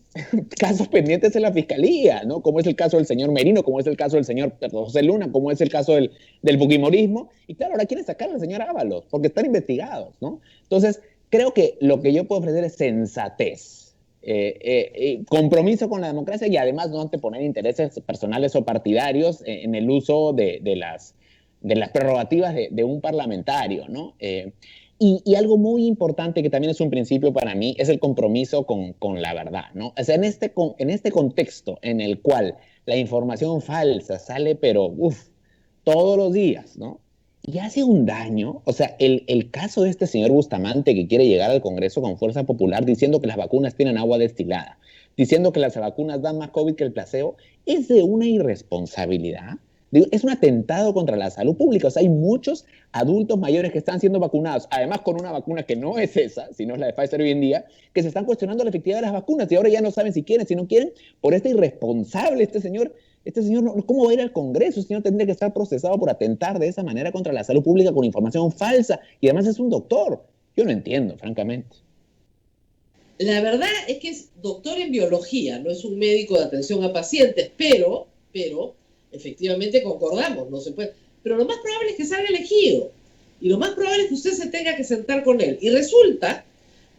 casos pendientes en la fiscalía, ¿no? Como es el caso del señor Merino, como es el caso del señor José Luna, como es el caso del fujimorismo. Y claro, ahora quieren sacar al señor Ábalos porque están investigados, ¿no? Entonces, creo que lo que yo puedo ofrecer es sensatez, compromiso con la democracia y además no anteponer intereses personales o partidarios en el uso de las prerrogativas de un parlamentario, ¿no? Y algo muy importante que también es un principio para mí es el compromiso con la verdad, ¿no? O sea, en este contexto en el cual la información falsa sale, pero todos los días, ¿no? Y hace un daño. O sea, el caso de este señor Bustamante que quiere llegar al Congreso con fuerza popular diciendo que las vacunas tienen agua destilada, diciendo que las vacunas dan más COVID que el placebo, es de una irresponsabilidad. Es un atentado contra la salud pública. O sea, hay muchos adultos mayores que están siendo vacunados, además con una vacuna que no es esa, sino es la de Pfizer hoy en día, que se están cuestionando la efectividad de las vacunas y ahora ya no saben si quieren, si no quieren, por este irresponsable, este señor Este señor, ¿cómo va a ir al Congreso? Este señor tendría que estar procesado por atentar de esa manera contra la salud pública con información falsa y además es un doctor. Yo no entiendo, francamente. La verdad es que es doctor en biología, no es un médico de atención a pacientes, pero, efectivamente concordamos, no se puede. Pero lo más probable es que salga elegido y lo más probable es que usted se tenga que sentar con él. Y resulta,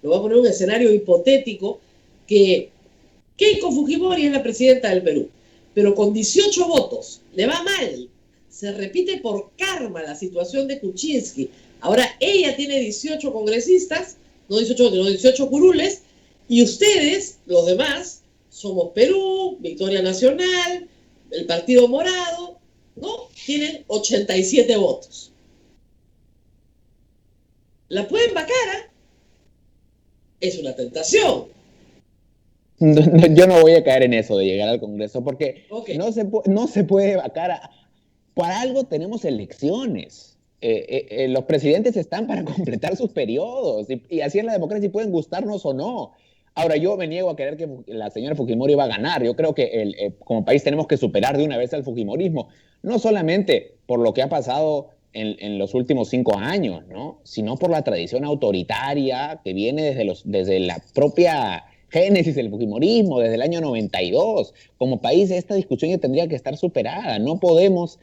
lo voy a poner en un escenario hipotético, que Keiko Fujimori es la presidenta del Perú, pero con 18 votos, le va mal. Se repite por karma la situación de Kuczynski. Ahora ella tiene 18 congresistas, no 18 votos, sino 18 curules, y ustedes, los demás, somos Perú, Victoria Nacional, el Partido Morado, ¿no? Tienen 87 votos. ¿La pueden vacar? Es una tentación. Yo no voy a caer en eso de llegar al Congreso, porque no se puede vacar. Para algo tenemos elecciones. Los presidentes están para completar sus periodos, y así en la democracia pueden gustarnos o no. Ahora, yo me niego a creer que la señora Fujimori va a ganar. Yo creo que como país tenemos que superar de una vez al Fujimorismo, no solamente por lo que ha pasado en los últimos 5 años, ¿no? Sino por la tradición autoritaria que viene desde la propia génesis del Fujimorismo, desde el año 92. Como país, esta discusión ya tendría que estar superada. No podemos,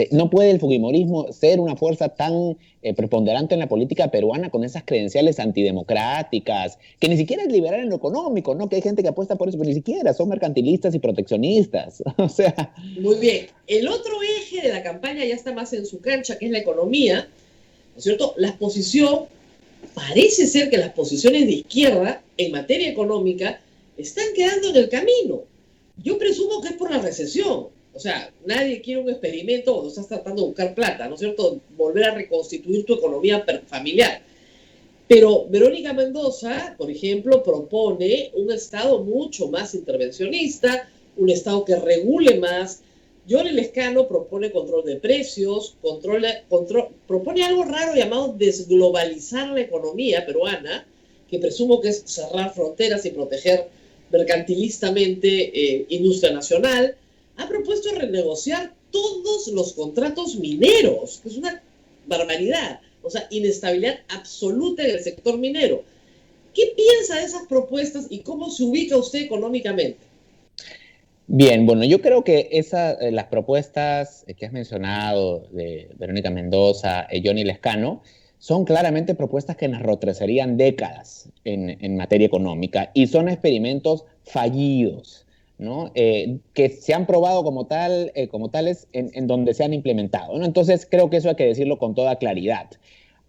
no puede el Fujimorismo ser una fuerza tan preponderante en la política peruana con esas credenciales antidemocráticas, que ni siquiera es liberal en lo económico, ¿no? Que hay gente que apuesta por eso, pero ni siquiera son mercantilistas y proteccionistas. O sea... Muy bien. El otro eje de la campaña ya está más en su cancha, que es la economía, ¿no es cierto? La exposición... Parece ser que las posiciones de izquierda en materia económica están quedando en el camino. Yo presumo que es por la recesión. O sea, nadie quiere un experimento cuando estás tratando de buscar plata, ¿no es cierto? Volver a reconstituir tu economía familiar. Pero Verónica Mendoza, por ejemplo, propone un Estado mucho más intervencionista, un Estado que regule más. Johnny Lescano propone control de precios, propone algo raro llamado desglobalizar la economía peruana, que presumo que es cerrar fronteras y proteger mercantilistamente industria nacional. Ha propuesto renegociar todos los contratos mineros, que es una barbaridad, o sea, inestabilidad absoluta en el sector minero. ¿Qué piensa de esas propuestas y cómo se ubica usted económicamente? Bien, bueno, yo creo que las propuestas que has mencionado de Verónica Mendoza, Johnny Lescano, son claramente propuestas que nos retrotraerían décadas en materia económica y son experimentos fallidos, ¿no? Que se han probado como tales en donde se han implementado, ¿no? Entonces creo que eso hay que decirlo con toda claridad.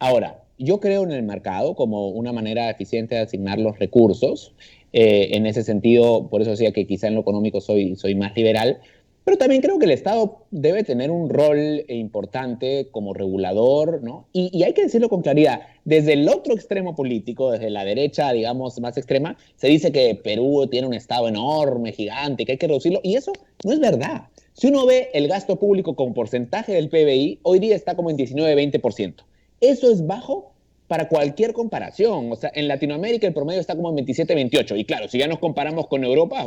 Ahora, yo creo en el mercado como una manera eficiente de asignar los recursos. En ese sentido, por eso decía que quizá en lo económico soy más liberal, pero también creo que el Estado debe tener un rol importante como regulador, ¿no? Y hay que decirlo con claridad, desde el otro extremo político, desde la derecha, digamos, más extrema, se dice que Perú tiene un Estado enorme, gigante, que hay que reducirlo, y eso no es verdad. Si uno ve el gasto público como porcentaje del PBI, hoy día está como en 19-20%. Eso es bajo para cualquier comparación. O sea, en Latinoamérica el promedio está como en 27-28. Y claro, si ya nos comparamos con Europa,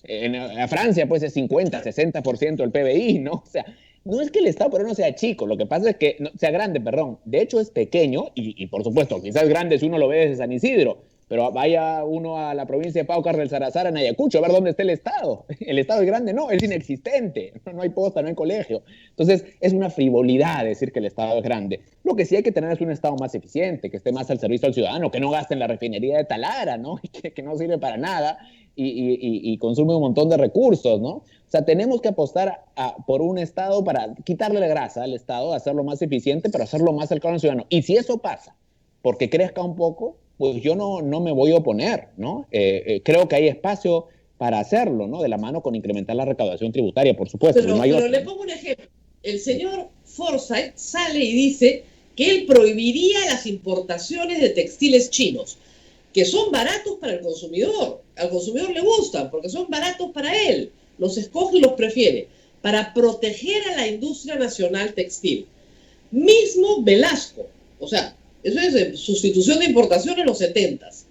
en Francia pues es 50-60% del PBI, ¿no? O sea, no es que el Estado peruano sea chico, lo que pasa es que, no, sea grande, perdón. De hecho es pequeño y por supuesto, quizás grande si uno lo ve desde San Isidro, pero vaya uno a la provincia de Paucar del Sarazar, en Ayacucho, a ver dónde está el Estado. El Estado es grande, no, es inexistente. No hay posta, no hay colegio. Entonces, es una frivolidad decir que el Estado es grande. Lo que sí hay que tener es un Estado más eficiente, que esté más al servicio del ciudadano, que no gaste en la refinería de Talara, ¿no? Que no sirve para nada y consume un montón de recursos, ¿no? O sea, tenemos que apostar por un Estado para quitarle la grasa al Estado, hacerlo más eficiente, pero hacerlo más cercano al ciudadano. Y si eso pasa, porque crezca un poco, pues yo no me voy a oponer, ¿no? Creo que hay espacio para hacerlo, ¿no? De la mano con incrementar la recaudación tributaria, por supuesto. Pero le pongo un ejemplo. El señor Forsyth sale y dice que él prohibiría las importaciones de textiles chinos, que son baratos para el consumidor. Al consumidor le gustan porque son baratos para él. Los escoge y los prefiere para proteger a la industria nacional textil. Mismo Velasco, o sea, eso es sustitución de importación en los 70s.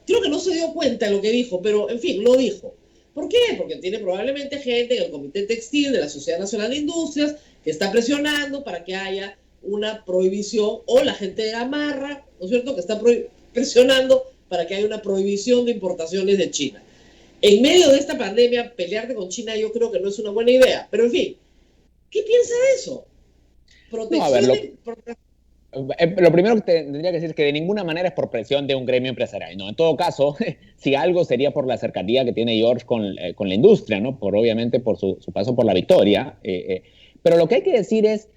Creo que no se dio cuenta de lo que dijo, pero en fin, lo dijo. ¿Por qué? Porque tiene probablemente gente en el Comité Textil de la Sociedad Nacional de Industrias que está presionando para que haya una prohibición, o la gente de Gamarra, ¿no es cierto?, que está presionando para que haya una prohibición de importaciones de China. En medio de esta pandemia, pelearte con China yo creo que no es una buena idea. Pero en fin, ¿qué piensa de eso? Lo primero que tendría que decir es que de ninguna manera es por presión de un gremio empresarial, ¿no? En todo caso, si algo sería por la cercanía que tiene George con la industria, ¿no? Obviamente por su paso por la Victoria. Pero lo que hay que decir es,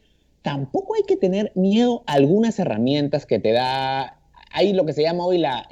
tampoco hay que tener miedo a algunas herramientas que te da. Hay lo que se llama hoy la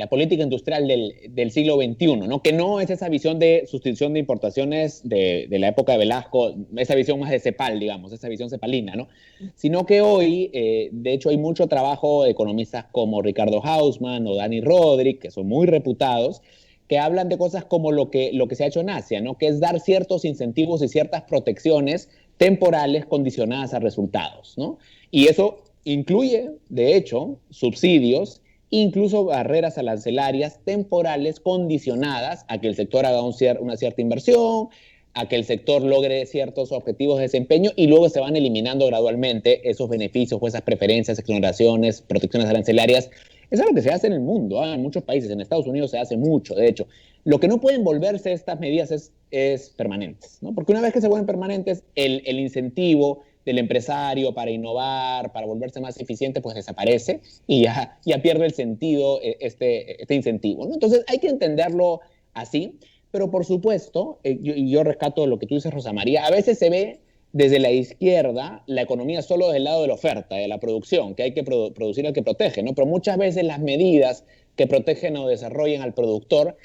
política industrial del siglo XXI, ¿no? Que no es esa visión de sustitución de importaciones de la época de Velasco, esa visión más de Cepal, digamos, esa visión cepalina, ¿no? Sino que hoy, de hecho, hay mucho trabajo de economistas como Ricardo Hausmann o Dani Rodrik, que son muy reputados, que hablan de cosas como lo que se ha hecho en Asia, ¿no? Que es dar ciertos incentivos y ciertas protecciones temporales condicionadas a resultados, ¿no? Y eso incluye, de hecho, subsidios, incluso barreras arancelarias temporales condicionadas a que el sector haga una cierta inversión, a que el sector logre ciertos objetivos de desempeño, y luego se van eliminando gradualmente esos beneficios o esas preferencias, exoneraciones, protecciones arancelarias. Eso es lo que se hace en el mundo, en muchos países. En Estados Unidos se hace mucho, de hecho. Lo que no pueden volverse estas medidas es permanentes, ¿no? Porque una vez que se vuelven permanentes, el incentivo del empresario para innovar, para volverse más eficiente, pues desaparece y ya pierde el sentido este incentivo, ¿no? Entonces hay que entenderlo así, pero por supuesto, yo rescato lo que tú dices, Rosa María, a veces se ve desde la izquierda la economía solo del lado de la oferta, de la producción, que hay que producir al que protege, ¿no? Pero muchas veces las medidas que protegen o desarrollan al productor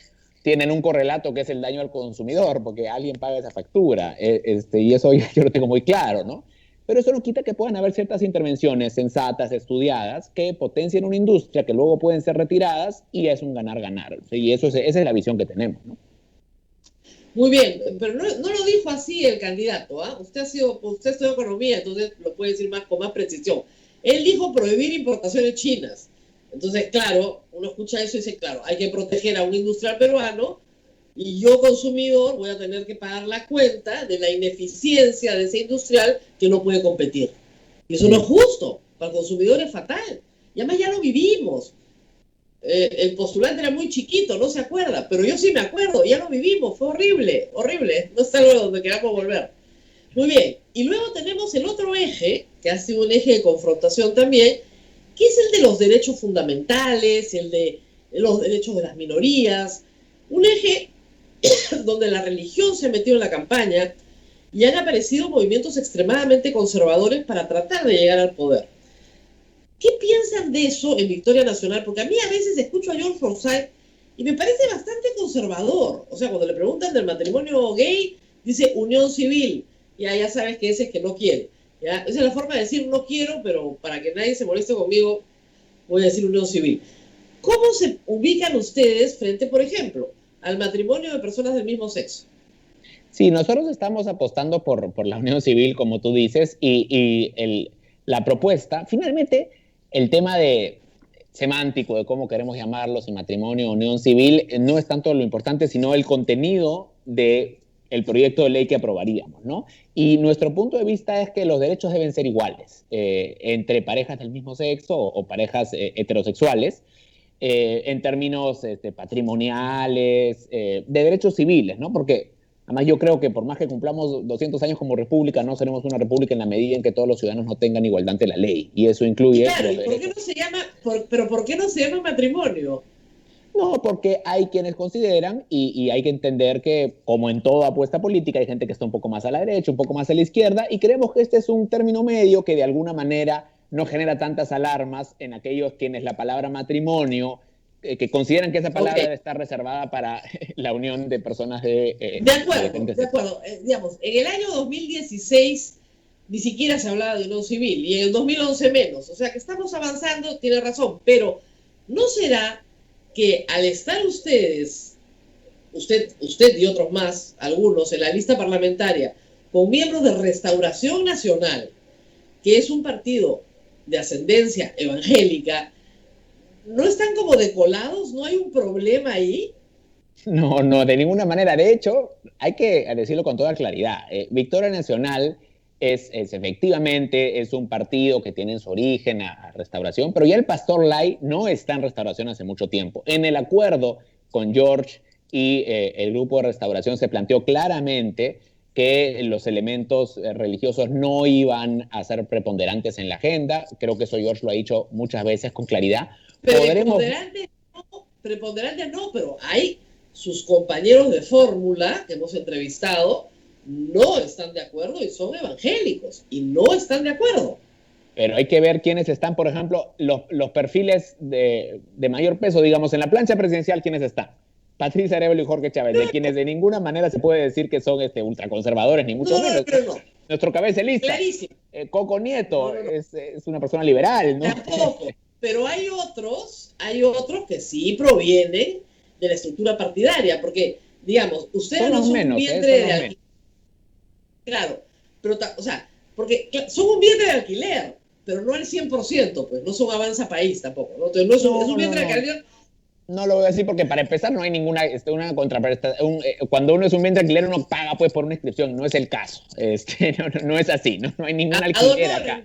tienen un correlato que es el daño al consumidor, porque alguien paga esa factura, y eso yo lo tengo muy claro, ¿no? Pero eso no quita que puedan haber ciertas intervenciones sensatas, estudiadas, que potencien una industria que luego pueden ser retiradas, y es un ganar-ganar. Y esa es la visión que tenemos, ¿no? Muy bien, pero no lo dijo así el candidato, ¿ah? Usted estudió economía, entonces lo puede decir con más precisión. Él dijo prohibir importaciones chinas. Entonces, claro, uno escucha eso y dice, claro, hay que proteger a un industrial peruano, y yo, consumidor, voy a tener que pagar la cuenta de la ineficiencia de ese industrial que no puede competir. Y eso no es justo. Para el consumidor es fatal. Y además ya lo vivimos. El postulante era muy chiquito, no se acuerda, pero yo sí me acuerdo, ya lo vivimos, fue horrible, horrible. No es algo donde queramos volver. Muy bien. Y luego tenemos el otro eje, que ha sido un eje de confrontación también, que es el de los derechos fundamentales, el de los derechos de las minorías. Un eje donde la religión se ha metido en la campaña y han aparecido movimientos extremadamente conservadores para tratar de llegar al poder. ¿Qué piensan de eso en Victoria Nacional? Porque a mí a veces escucho a George Forsyth y me parece bastante conservador. O sea, cuando le preguntan del matrimonio gay, dice unión civil. Ya sabes que ese es que no quiere. ¿Ya? Esa es la forma de decir no quiero, pero para que nadie se moleste conmigo, voy a decir unión civil. ¿Cómo se ubican ustedes frente, por ejemplo, al matrimonio de personas del mismo sexo? Sí, nosotros estamos apostando por la unión civil, como tú dices, y la propuesta, finalmente, el tema semántico de cómo queremos llamarlo, si matrimonio o unión civil, no es tanto lo importante, sino el contenido del proyecto de ley que aprobaríamos, ¿no? Y nuestro punto de vista es que los derechos deben ser iguales entre parejas del mismo sexo o parejas heterosexuales, en términos patrimoniales, de derechos civiles, ¿no? Porque además yo creo que por más que cumplamos 200 años como república, no seremos una república en la medida en que todos los ciudadanos no tengan igualdad ante la ley. Y eso incluye... Claro, ¿y por qué no se llama, por qué no se llama matrimonio? No, porque hay quienes consideran, y hay que entender que, como en toda apuesta política, hay gente que está un poco más a la derecha, un poco más a la izquierda, y creemos que este es un término medio que de alguna manera no genera tantas alarmas en aquellos quienes la palabra matrimonio, que consideran que esa palabra debe estar reservada para la unión de personas de acuerdo. Digamos, en el año 2016 ni siquiera se hablaba de unión civil, y en el 2011 menos. O sea que estamos avanzando, tiene razón, pero ¿no será que al estar usted y otros más, algunos, en la lista parlamentaria, con miembros de Restauración Nacional, que es un partido de ascendencia evangélica, no están como decolados? ¿No hay un problema ahí? No, de ninguna manera. De hecho, hay que decirlo con toda claridad. Victoria Nacional es efectivamente un partido que tiene en su origen a Restauración, pero ya el Pastor Lai no está en Restauración hace mucho tiempo. En el acuerdo con George y el grupo de Restauración se planteó claramente que los elementos religiosos no iban a ser preponderantes en la agenda. Creo que eso George lo ha dicho muchas veces con claridad. Pero preponderantes no, pero hay sus compañeros de fórmula que hemos entrevistado no están de acuerdo y son evangélicos y no están de acuerdo. Pero hay que ver quiénes están, por ejemplo, los perfiles de mayor peso, digamos, en la plancha presidencial, quiénes están. Patricia Arevalo y Jorge Chávez, de quienes de ninguna manera se puede decir que son ultraconservadores, ni mucho menos. No. Nuestro cabeza de lista, Coco Nieto, es una persona liberal, ¿no? Tampoco, pero hay otros que sí provienen de la estructura partidaria, porque, digamos, ustedes no son un vientre de alquiler. Claro, pero, o sea, porque son un vientre de alquiler, pero no al 100%, pues, no son Avanza País tampoco, ¿no? Entonces, no es un vientre de alquiler. No lo voy a decir porque para empezar no hay ninguna una contraprestación. Cuando uno es un vientre de alquiler uno paga pues por una inscripción, no es el caso. No es así, no hay ningún alquiler acá.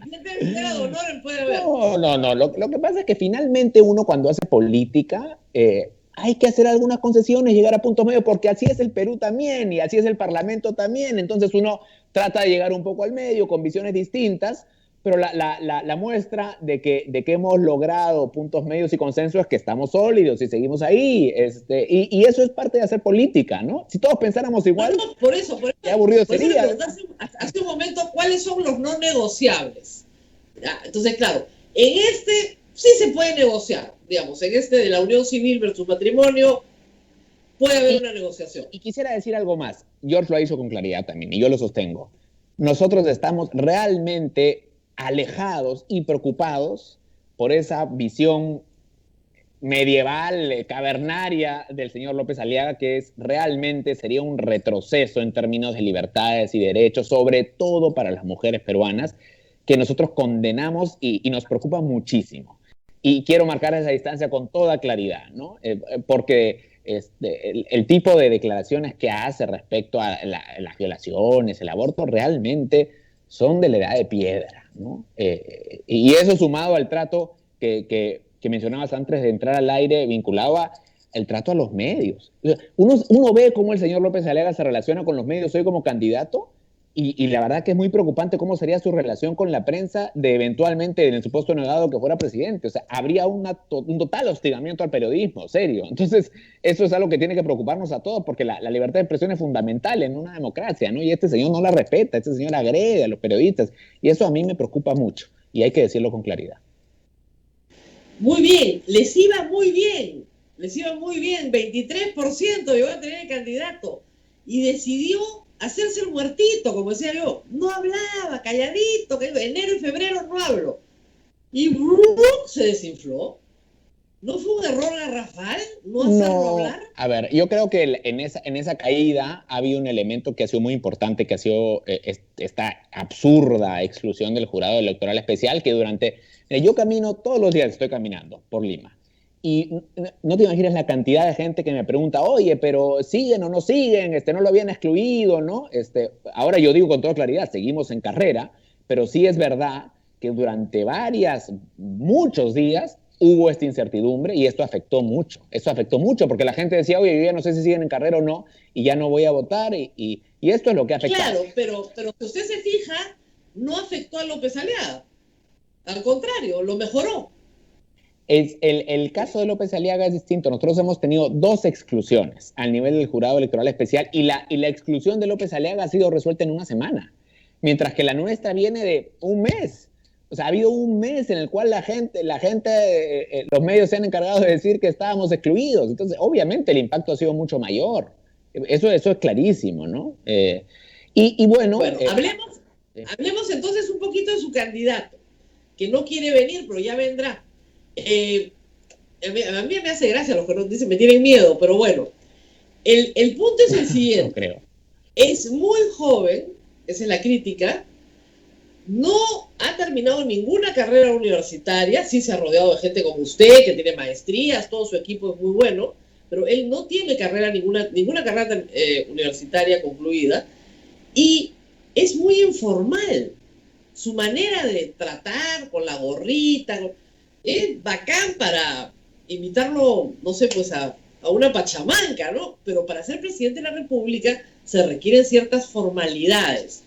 No. Lo que pasa es que finalmente uno cuando hace política hay que hacer algunas concesiones, llegar a puntos medios, porque así es el Perú también y así es el Parlamento también. Entonces uno trata de llegar un poco al medio con visiones distintas. Pero la muestra de que hemos logrado puntos medios y consensos es que estamos sólidos y seguimos ahí. Y eso es parte de hacer política, ¿no? Si todos pensáramos igual, por eso qué aburrido sería. Hace un momento, ¿cuáles son los no negociables? Entonces, claro, en este sí se puede negociar. Digamos, en este de la unión civil versus matrimonio, puede haber una negociación. Y quisiera decir algo más. George lo ha dicho con claridad también, y yo lo sostengo. Nosotros estamos realmente alejados y preocupados por esa visión medieval, cavernaria del señor López Aliaga, que realmente sería un retroceso en términos de libertades y derechos, sobre todo para las mujeres peruanas, que nosotros condenamos y nos preocupa muchísimo. Y quiero marcar esa distancia con toda claridad, ¿no? Porque el tipo de declaraciones que hace respecto a las violaciones, el aborto, realmente son de la edad de piedra, ¿no? Y eso sumado al trato que mencionabas antes de entrar al aire, vinculado al trato a los medios. Uno ve cómo el señor López Aliaga se relaciona con los medios hoy como candidato, y la verdad que es muy preocupante cómo sería su relación con la prensa de eventualmente, en el supuesto negado, que fuera presidente. O sea, habría un total hostigamiento al periodismo, serio. Entonces, eso es algo que tiene que preocuparnos a todos, porque la libertad de expresión es fundamental en una democracia, ¿no? Y este señor no la respeta, este señor agrede a los periodistas, y eso a mí me preocupa mucho, y hay que decirlo con claridad. Muy bien, les iba muy bien, 23% llegó a tener el candidato, y decidió hacerse el muertito, como decía yo. No hablaba, calladito, que enero y febrero no hablo. Y se desinfló. ¿No fue un error garrafal no hacerlo hablar? A ver, yo creo que en esa caída ha habido un elemento que ha sido muy importante, que ha sido esta absurda exclusión del jurado electoral especial, que yo camino todos los días, estoy caminando por Lima. Y no te imaginas la cantidad de gente que me pregunta, oye, pero ¿siguen o no siguen? No lo habían excluido, ¿no? Ahora yo digo con toda claridad, seguimos en carrera, pero sí es verdad que durante muchos días hubo esta incertidumbre y esto afectó mucho. Esto afectó mucho porque la gente decía, oye, yo ya no sé si siguen en carrera o no y ya no voy a votar y esto es lo que ha afectado. Claro, pero si usted se fija, no afectó a López Aliaga. Al contrario, lo mejoró. El caso de López Aliaga es distinto. Nosotros hemos tenido 2 exclusiones al nivel del jurado electoral especial y la exclusión de López Aliaga ha sido resuelta en una semana, mientras que la nuestra viene de un mes. O sea, ha habido un mes en el cual la gente, los medios se han encargado de decir que estábamos excluidos. Entonces, obviamente el impacto ha sido mucho mayor. Eso es clarísimo, ¿no? Bueno, hablemos entonces un poquito de su candidato, que no quiere venir, pero ya vendrá. A mí me hace gracia los que nos dicen, me tienen miedo, pero bueno, el punto es el siguiente. No creo. Es muy joven, esa es la crítica, no ha terminado ninguna carrera universitaria, sí se ha rodeado de gente como usted, que tiene maestrías, todo su equipo es muy bueno, pero él no tiene ninguna carrera universitaria concluida y es muy informal. Su manera de tratar con la gorrita es bacán para invitarlo, no sé, pues a una pachamanca, ¿no? Pero para ser presidente de la República se requieren ciertas formalidades.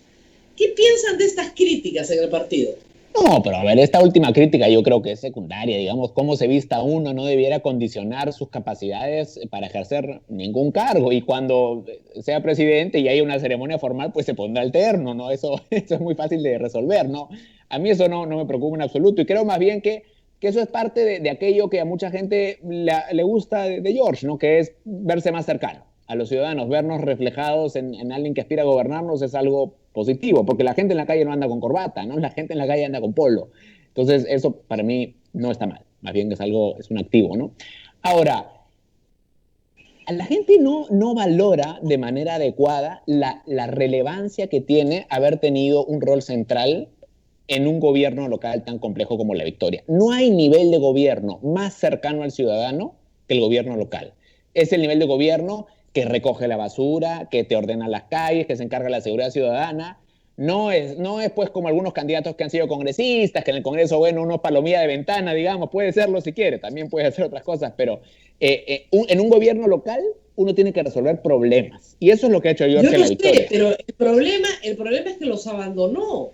¿Qué piensan de estas críticas en el partido? No, pero a ver, esta última crítica yo creo que es secundaria, digamos, cómo se vista uno no debiera condicionar sus capacidades para ejercer ningún cargo, y cuando sea presidente y haya una ceremonia formal, pues se pondrá el terno, ¿no? Eso es muy fácil de resolver, ¿no? A mí eso no me preocupa en absoluto, y creo más bien que eso es parte de aquello que a mucha gente le gusta de George, ¿no? Que es verse más cercano a los ciudadanos, vernos reflejados en alguien que aspira a gobernarnos es algo positivo, porque la gente en la calle no anda con corbata, ¿no? La gente en la calle anda con polo. Entonces, eso para mí no está mal, más bien es un activo, ¿no? Ahora, la gente no valora de manera adecuada la relevancia que tiene haber tenido un rol central en un gobierno local tan complejo como La Victoria. No hay nivel de gobierno más cercano al ciudadano que el gobierno local. Es el nivel de gobierno que recoge la basura, que te ordena las calles, que se encarga de la seguridad ciudadana. No es pues como algunos candidatos que han sido congresistas, que en el Congreso, bueno, uno palomilla de ventana, digamos, puede serlo si quiere, también puede hacer otras cosas, pero en un gobierno local uno tiene que resolver problemas. Y eso es lo que ha hecho George en La Victoria. Sé, pero el problema es que los abandonó.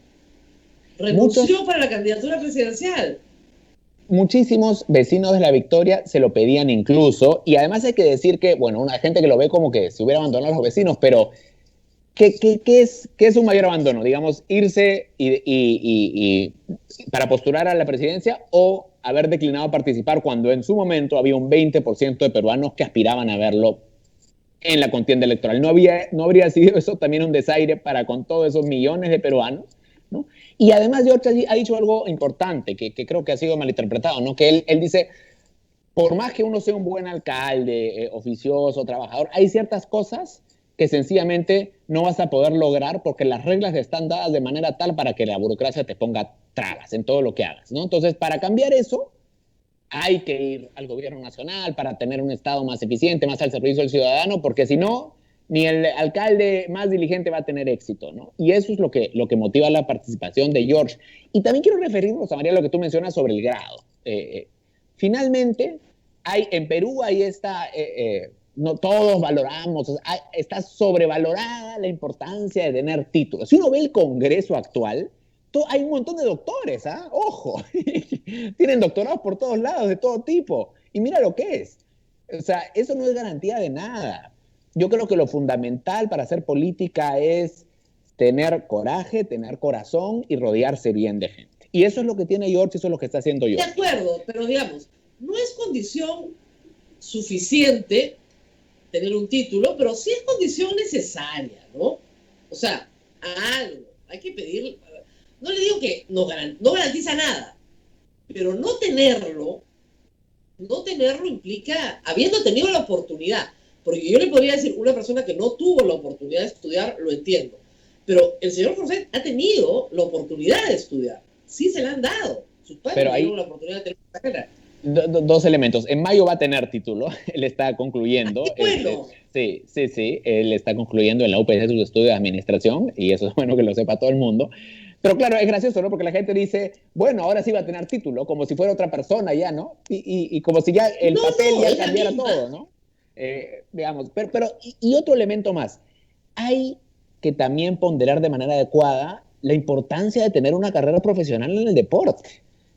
Renunció para la candidatura presidencial. Muchísimos vecinos de La Victoria se lo pedían incluso, y además hay que decir que, bueno, una gente que lo ve como que se hubiera abandonado a los vecinos, pero ¿qué es un mayor abandono? Digamos, irse y para postular a la presidencia o haber declinado a participar cuando en su momento había un 20% de peruanos que aspiraban a verlo en la contienda electoral. ¿No habría sido eso también un desaire para con todos esos millones de peruanos, ¿no? Y además George ha dicho algo importante que creo que ha sido malinterpretado, ¿no? Que él dice, por más que uno sea un buen alcalde, oficioso, trabajador, hay ciertas cosas que sencillamente no vas a poder lograr porque las reglas están dadas de manera tal para que la burocracia te ponga trabas en todo lo que hagas, ¿no? Entonces, para cambiar eso, hay que ir al gobierno nacional para tener un Estado más eficiente, más al servicio del ciudadano, porque si no, ni el alcalde más diligente va a tener éxito, ¿no? Y eso es lo que motiva la participación de George. Y también quiero referirnos, María, a lo que tú mencionas sobre el grado. Finalmente, en Perú hay no todos valoramos, está sobrevalorada la importancia de tener títulos. Si uno ve el Congreso actual, hay un montón de doctores, ¿ah? Ojo, tienen doctorados por todos lados, de todo tipo. Y mira lo que es. O sea, eso no es garantía de nada. Yo creo que lo fundamental para hacer política es tener coraje, tener corazón y rodearse bien de gente. Y eso es lo que tiene George, eso es lo que está haciendo George. De acuerdo, pero digamos, no es condición suficiente tener un título, pero sí es condición necesaria, ¿no? O sea, algo, hay que pedir. No le digo que no garantiza nada, pero no tenerlo implica, habiendo tenido la oportunidad. Porque yo le podría decir, una persona que no tuvo la oportunidad de estudiar, lo entiendo. Pero el señor Forsyth ha tenido la oportunidad de estudiar. Sí se la han dado. Sus padres tuvieron la oportunidad de tener una carrera. Dos elementos. En mayo va a tener título. Él está concluyendo. Bueno. Sí. Él está concluyendo en la UPC sus estudios de administración. Y eso es bueno que lo sepa todo el mundo. Pero claro, es gracioso, ¿no? Porque la gente dice, bueno, ahora sí va a tener título. Como si fuera otra persona ya, ¿no? Y como si ya el papel ya cambiara todo, ¿no? Digamos, pero otro elemento más, hay que también ponderar de manera adecuada la importancia de tener una carrera profesional en el deporte,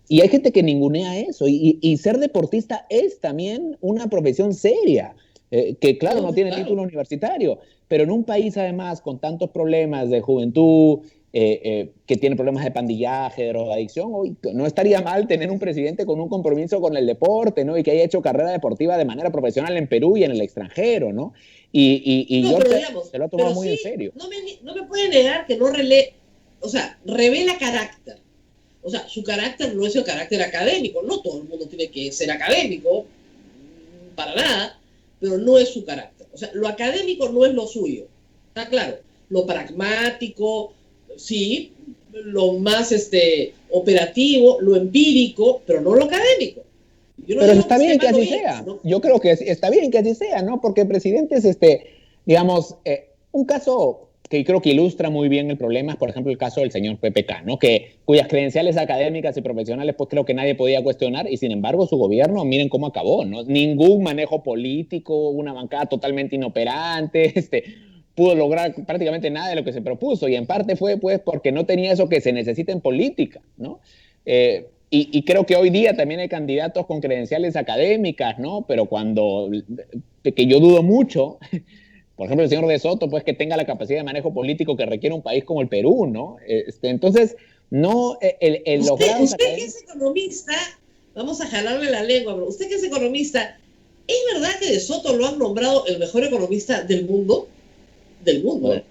y hay gente que ningunea eso, y ser deportista es también una profesión seria, que claro, no tiene título universitario, pero en un país además con tantos problemas de juventud, que tiene problemas de pandillaje, de drogadicción, no estaría mal tener un presidente con un compromiso con el deporte, ¿no? Y que haya hecho carrera deportiva de manera profesional en Perú y en el extranjero, ¿no? Y yo se lo ha tomado muy en serio. No me puede negar que revela carácter. O sea, su carácter no es el carácter académico. No todo el mundo tiene que ser académico, para nada, pero no es su carácter. O sea, lo académico no es lo suyo. Está claro. Lo pragmático, sí, lo más operativo, lo empírico, pero no lo académico. Pero está bien que así sea. ¿No? Yo creo que está bien que así sea, ¿no? Porque presidentes, digamos, un caso que creo que ilustra muy bien el problema es, por ejemplo, el caso del señor PPK, ¿no? Cuyas credenciales académicas y profesionales, pues creo que nadie podía cuestionar, y sin embargo su gobierno, miren cómo acabó, ¿no? Ningún manejo político, una bancada totalmente inoperante, pudo lograr prácticamente nada de lo que se propuso, y en parte fue, pues, porque no tenía eso que se necesita en política, ¿no? Y creo que hoy día también hay candidatos con credenciales académicas, ¿no? Pero que yo dudo mucho, por ejemplo, el señor De Soto, pues que tenga la capacidad de manejo político que requiere un país como el Perú, ¿no? Entonces, no, usted que es economista, vamos a jalarle la lengua, pero usted que es economista, ¿es verdad que De Soto lo han nombrado el mejor economista del mundo? Del mundo, ¿eh?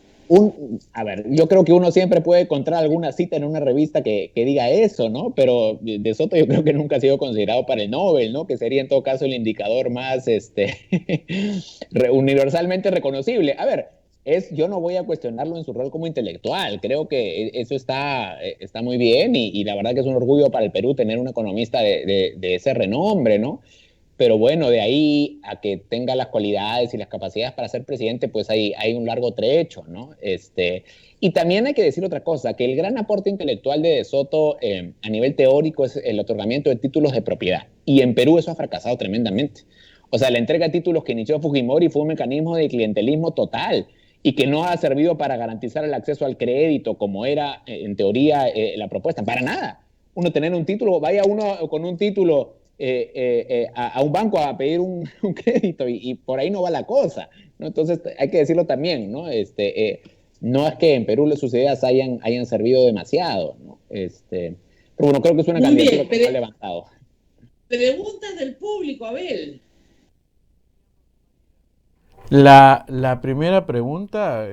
A ver, yo creo que uno siempre puede encontrar alguna cita en una revista que diga eso, ¿no? Pero De Soto yo creo que nunca ha sido considerado para el Nobel, ¿no? Que sería en todo caso el indicador más universalmente reconocible. A ver, yo no voy a cuestionarlo en su rol como intelectual. Creo que eso está muy bien y la verdad que es un orgullo para el Perú tener un economista de ese renombre, ¿no? Pero bueno, de ahí a que tenga las cualidades y las capacidades para ser presidente, pues hay un largo trecho, ¿no? Y también hay que decir otra cosa, que el gran aporte intelectual de Soto a nivel teórico es el otorgamiento de títulos de propiedad. Y en Perú eso ha fracasado tremendamente. O sea, la entrega de títulos que inició Fujimori fue un mecanismo de clientelismo total y que no ha servido para garantizar el acceso al crédito, como era en teoría la propuesta. Para nada. Uno tener un título, vaya uno con un título a un banco a pedir un crédito y por ahí no va la cosa, ¿no? Entonces hay que decirlo también, ¿no? No es que en Perú sus ideas hayan servido demasiado, ¿no? Pero bueno, creo que es una candidatura que se ha levantado. Preguntas del público, Abel. La primera pregunta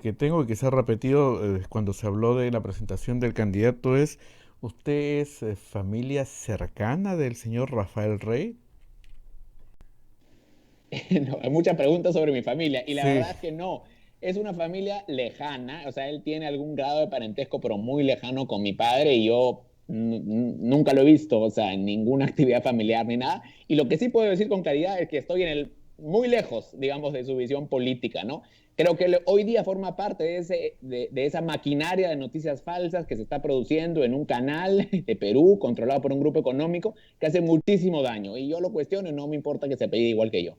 que tengo y que se ha repetido cuando se habló de la presentación del candidato es: ¿usted es familia cercana del señor Rafael Rey? No, hay muchas preguntas sobre mi familia y la verdad es que no. Es una familia lejana, o sea, él tiene algún grado de parentesco, pero muy lejano con mi padre y yo nunca lo he visto, o sea, en ninguna actividad familiar ni nada. Y lo que sí puedo decir con claridad es que estoy muy lejos, digamos, de su visión política, ¿no? Creo que hoy día forma parte de esa maquinaria de noticias falsas que se está produciendo en un canal de Perú controlado por un grupo económico que hace muchísimo daño. Y yo lo cuestiono y no me importa que se apellide igual que yo.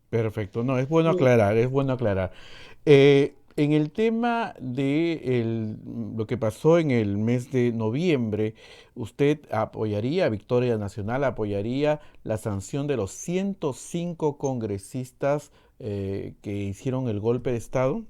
Perfecto, no, es bueno aclarar, es bueno aclarar. En el tema de lo que pasó en el mes de noviembre, ¿usted apoyaría, Victoria Nacional apoyaría la sanción de los 105 congresistas que hicieron el golpe de Estado?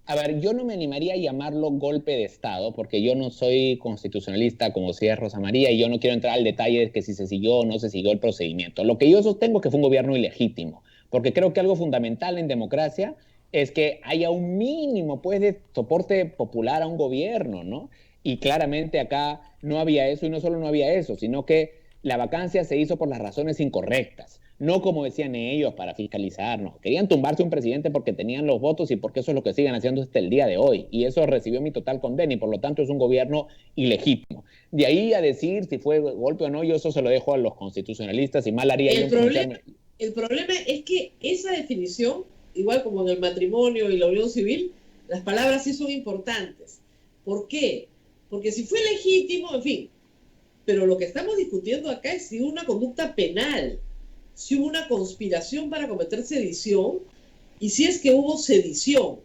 A ver, yo no me animaría a llamarlo golpe de Estado, porque yo no soy constitucionalista como si es Rosa María, y yo no quiero entrar al detalle de que si se siguió o no se siguió el procedimiento. Lo que yo sostengo es que fue un gobierno ilegítimo, porque creo que algo fundamental en democracia es que haya un mínimo, pues, de soporte popular a un gobierno, ¿no? Y claramente acá no había eso, y no solo no había eso, sino que la vacancia se hizo por las razones incorrectas. No como decían ellos, para fiscalizarnos. Querían tumbarse un presidente porque tenían los votos y porque eso es lo que siguen haciendo hasta el día de hoy. Y eso recibió mi total condena y por lo tanto es un gobierno ilegítimo. De ahí a decir si fue golpe o no, yo eso se lo dejo a los constitucionalistas y mal haría yo. El problema es que esa definición, igual como en el matrimonio y la unión civil, las palabras sí son importantes. ¿Por qué? Porque si fue legítimo, en fin. Pero lo que estamos discutiendo acá es si una conducta penal, si hubo una conspiración para cometer sedición y si es que hubo sedición.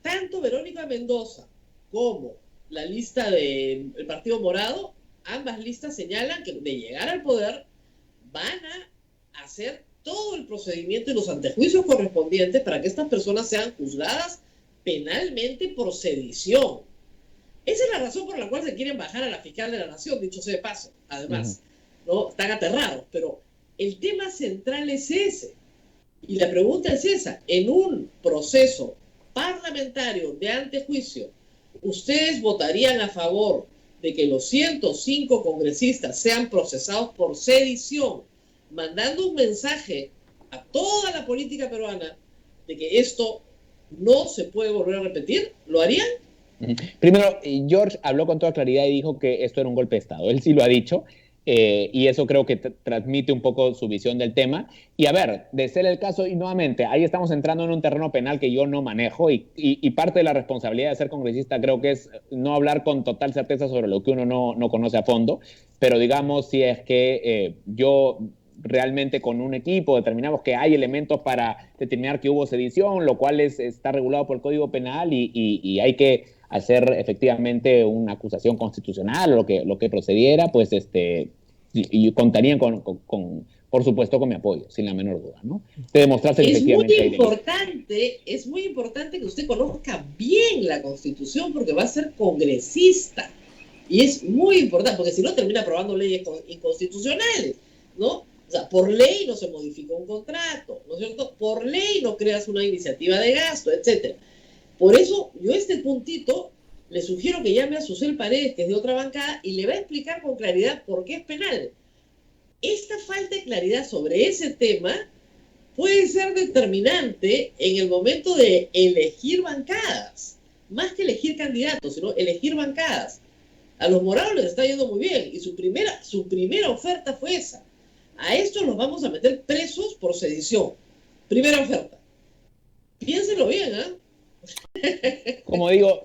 Tanto Verónica Mendoza como la lista del Partido Morado, ambas listas señalan que de llegar al poder van a hacer todo el procedimiento y los antejuicios correspondientes para que estas personas sean juzgadas penalmente por sedición. Esa es la razón por la cual se quieren bajar a la fiscal de la Nación, dicho sea de paso. Además, ¿no? Están aterrados, pero el tema central es ese. Y la pregunta es esa. En un proceso parlamentario de antejuicio, ¿ustedes votarían a favor de que los 105 congresistas sean procesados por sedición, mandando un mensaje a toda la política peruana de que esto no se puede volver a repetir? ¿Lo harían? Primero, George habló con toda claridad y dijo que esto era un golpe de Estado. Él sí lo ha dicho. y eso creo que transmite un poco su visión del tema. Y a ver, de ser el caso, y nuevamente, ahí estamos entrando en un terreno penal que yo no manejo, y parte de la responsabilidad de ser congresista creo que es no hablar con total certeza sobre lo que uno no conoce a fondo, pero digamos, si es que yo realmente con un equipo determinamos que hay elementos para determinar que hubo sedición, lo cual está regulado por el Código Penal, y hay que hacer efectivamente una acusación constitucional, lo que procediera, pues y contarían por supuesto, con mi apoyo, sin la menor duda, ¿no? De demostrarse que efectivamente es muy importante que usted conozca bien la Constitución, porque va a ser congresista. Y es muy importante, porque si no termina aprobando leyes inconstitucionales, ¿no? O sea, por ley no se modifica un contrato, ¿no es cierto? Por ley no creas una iniciativa de gasto, etcétera. Por eso, yo este puntito le sugiero que llame a Susel Paredes, que es de otra bancada, y le va a explicar con claridad por qué es penal. Esta falta de claridad sobre ese tema puede ser determinante en el momento de elegir bancadas, más que elegir candidatos, sino elegir bancadas. A los morados les está yendo muy bien, y su primera oferta fue esa. A estos los vamos a meter presos por sedición. Primera oferta. Piénselo bien, ¿eh? Como digo,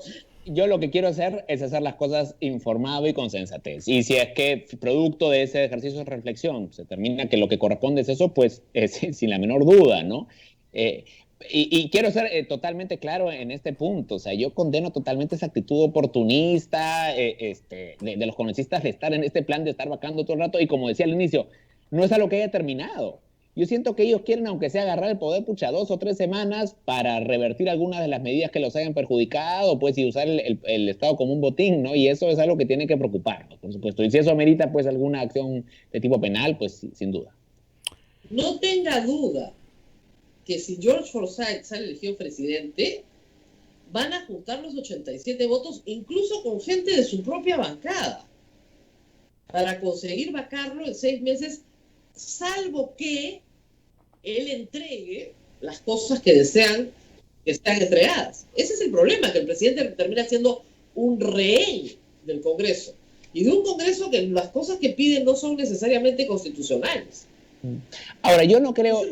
yo lo que quiero hacer es hacer las cosas informado y con sensatez. Y si es que producto de ese ejercicio de reflexión se termina que lo que corresponde es eso, pues sin la menor duda, ¿no? Y quiero ser totalmente claro en este punto. O sea, yo condeno totalmente esa actitud oportunista de los congresistas de estar en este plan de estar vacando todo el rato. Y como decía al inicio, no es a lo que haya terminado. Yo siento que ellos quieren, aunque sea agarrar el poder, 2 o 3 semanas para revertir algunas de las medidas que los hayan perjudicado, pues, y usar el Estado como un botín, ¿no? Y eso es algo que tiene que preocuparnos, por supuesto. Y si eso amerita, pues, alguna acción de tipo penal, pues, sin duda. No tenga duda que si George Forsyth sale elegido presidente, van a juntar los 87 votos, incluso con gente de su propia bancada, para conseguir vacarlo en 6 meses, salvo que él entregue las cosas que desean que están entregadas. Ese es el problema, que el presidente termina siendo un rehén del Congreso, y de un Congreso que las cosas que piden no son necesariamente constitucionales. Ahora, yo no creo,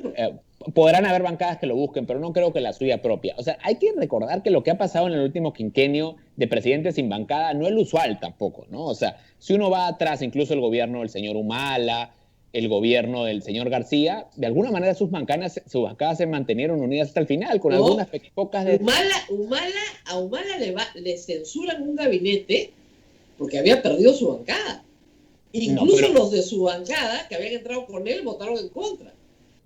podrán haber bancadas que lo busquen, pero no creo que la suya propia. O sea, hay que recordar que lo que ha pasado en el último quinquenio de presidentes sin bancada no es lo usual tampoco, ¿no? O sea, si uno va atrás, incluso el gobierno del señor Humala, el gobierno del señor García, de alguna manera sus bancadas se mantenieron unidas hasta el final, con algunas pocas de... A Humala le censuran un gabinete porque había perdido su bancada. Incluso los de su bancada, que habían entrado con él, votaron en contra.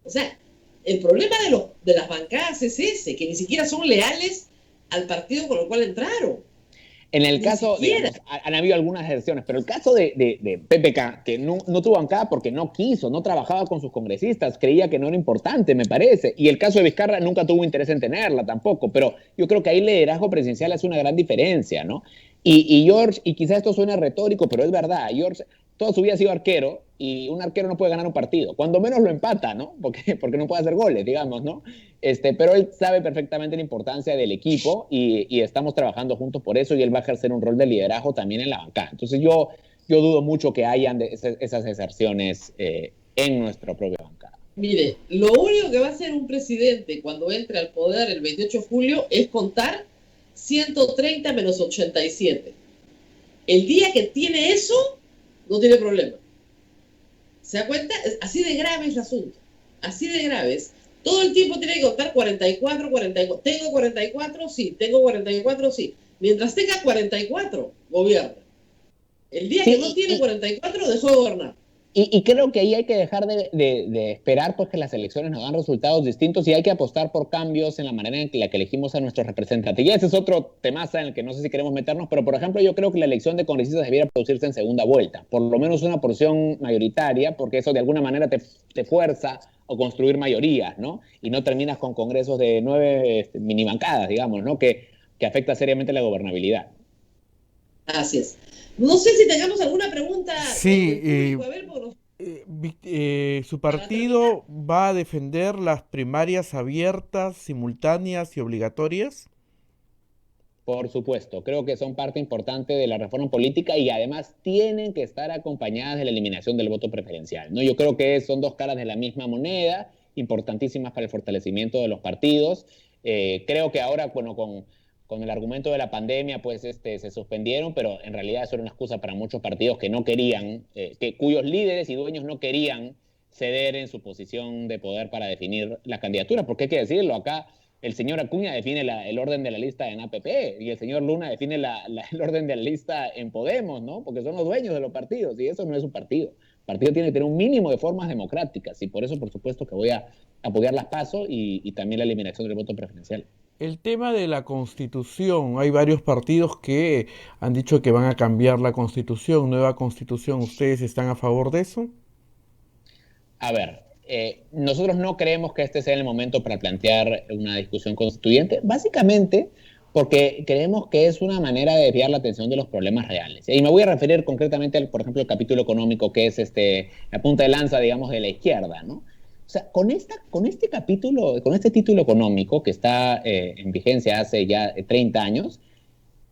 O sea, el problema de las bancadas es ese, que ni siquiera son leales al partido con el cual entraron. En el caso, digamos, han habido algunas excepciones, pero el caso de PPK, que no tuvo bancada porque no quiso, no trabajaba con sus congresistas, creía que no era importante, me parece. Y el caso de Vizcarra nunca tuvo interés en tenerla tampoco, pero yo creo que ahí el liderazgo presidencial hace una gran diferencia, ¿no? Y George, y quizás esto suena retórico, pero es verdad, George toda su vida ha sido arquero, y un arquero no puede ganar un partido, cuando menos lo empata, ¿no? Porque no puede hacer goles, digamos, ¿no? Pero él sabe perfectamente la importancia del equipo, y estamos trabajando juntos por eso, y él va a ejercer un rol de liderazgo también en la bancada. Entonces yo dudo mucho que hayan esas deserciones en nuestra propia bancada. Mire, lo único que va a hacer un presidente cuando entre al poder el 28 de julio es contar 130 menos 87. El día que tiene eso, no tiene problema. ¿Se da cuenta? Así de grave es el asunto. Así de grave es. Todo el tiempo tiene que contar 44. ¿Tengo 44? Sí. ¿Tengo 44? Sí. Mientras tenga 44, gobierna. El día que no tiene 44, dejó de gobernar. Y creo que ahí hay que dejar de esperar pues, que las elecciones nos dan resultados distintos, y hay que apostar por cambios en la manera en la que elegimos a nuestros representantes. Y ese es otro temazo en el que no sé si queremos meternos, pero por ejemplo yo creo que la elección de congresistas debiera producirse en segunda vuelta, por lo menos una porción mayoritaria, porque eso de alguna manera te fuerza a construir mayorías, ¿no? Y no terminas con congresos de 9 minibancadas, digamos, ¿no? Que afecta seriamente la gobernabilidad. Así es. No sé si tengamos alguna pregunta. Sí, su partido va a defender las primarias abiertas, simultáneas y obligatorias. Por supuesto, creo que son parte importante de la reforma política y además tienen que estar acompañadas de la eliminación del voto preferencial, ¿no? Yo creo que son dos caras de la misma moneda, importantísimas para el fortalecimiento de los partidos. Creo que ahora, bueno, con el argumento de la pandemia, pues se suspendieron, pero en realidad eso era una excusa para muchos partidos que no querían, cuyos líderes y dueños no querían ceder en su posición de poder para definir la candidatura, porque hay que decirlo, acá el señor Acuña define el orden de la lista en APP y el señor Luna define el orden de la lista en Podemos, ¿no? Porque son los dueños de los partidos y eso no es un partido. El partido tiene que tener un mínimo de formas democráticas y por eso, por supuesto, que voy a apoyar las PASO y también la eliminación del voto preferencial. El tema de la Constitución, hay varios partidos que han dicho que van a cambiar la Constitución, nueva Constitución. ¿Ustedes están a favor de eso? A ver, nosotros no creemos que este sea el momento para plantear una discusión constituyente, básicamente porque creemos que es una manera de desviar la atención de los problemas reales. Y me voy a referir concretamente, por ejemplo, al capítulo económico, que es la punta de lanza, digamos, de la izquierda, ¿no? O sea, con este capítulo, con este título económico que está en vigencia hace ya 30 años,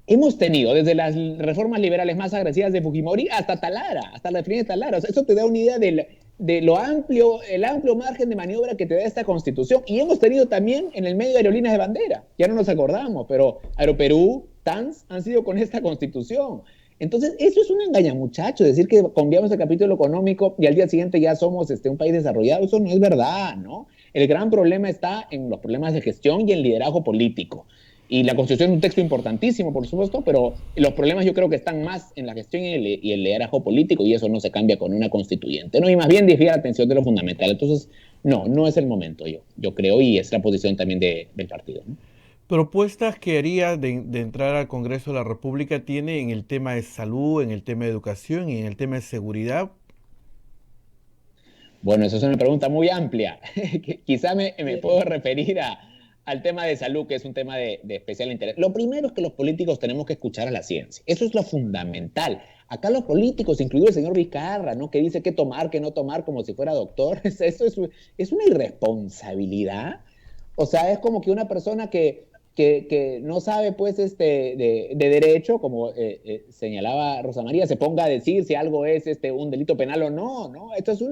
hemos tenido desde las reformas liberales más agresivas de Fujimori hasta Talara, hasta la definición de Talara. O sea, eso te da una idea de lo amplio, el amplio margen de maniobra que te da esta Constitución. Y hemos tenido también en el medio aerolíneas de bandera. Ya no nos acordamos, pero Aeroperú, TANS han sido con esta Constitución. Entonces, eso es un engañamuchacho, decir que cambiamos el capítulo económico y al día siguiente ya somos un país desarrollado. Eso no es verdad, ¿no? El gran problema está en los problemas de gestión y en liderazgo político. Y la Constitución es un texto importantísimo, por supuesto, pero los problemas yo creo que están más en la gestión y el liderazgo político, y eso no se cambia con una constituyente, ¿no? Y más bien desvía la atención de lo fundamental. Entonces, no es el momento, yo creo, y es la posición también del partido, ¿no? Propuestas que haría de entrar al Congreso de la República tiene en el tema de salud, en el tema de educación y en el tema de seguridad. Bueno, esa es una pregunta muy amplia. Quizá me puedo referir al tema de salud, que es un tema de especial interés. Lo primero es que los políticos tenemos que escuchar a la ciencia. Eso es lo fundamental. Acá los políticos, incluido el señor Vizcarra, ¿no? Que dice qué tomar, qué no tomar, como si fuera doctor. Eso es una irresponsabilidad. O sea, es como que una persona que no sabe, pues, de derecho, como señalaba Rosa María, se ponga a decir si algo es un delito penal o no, ¿no? Esto es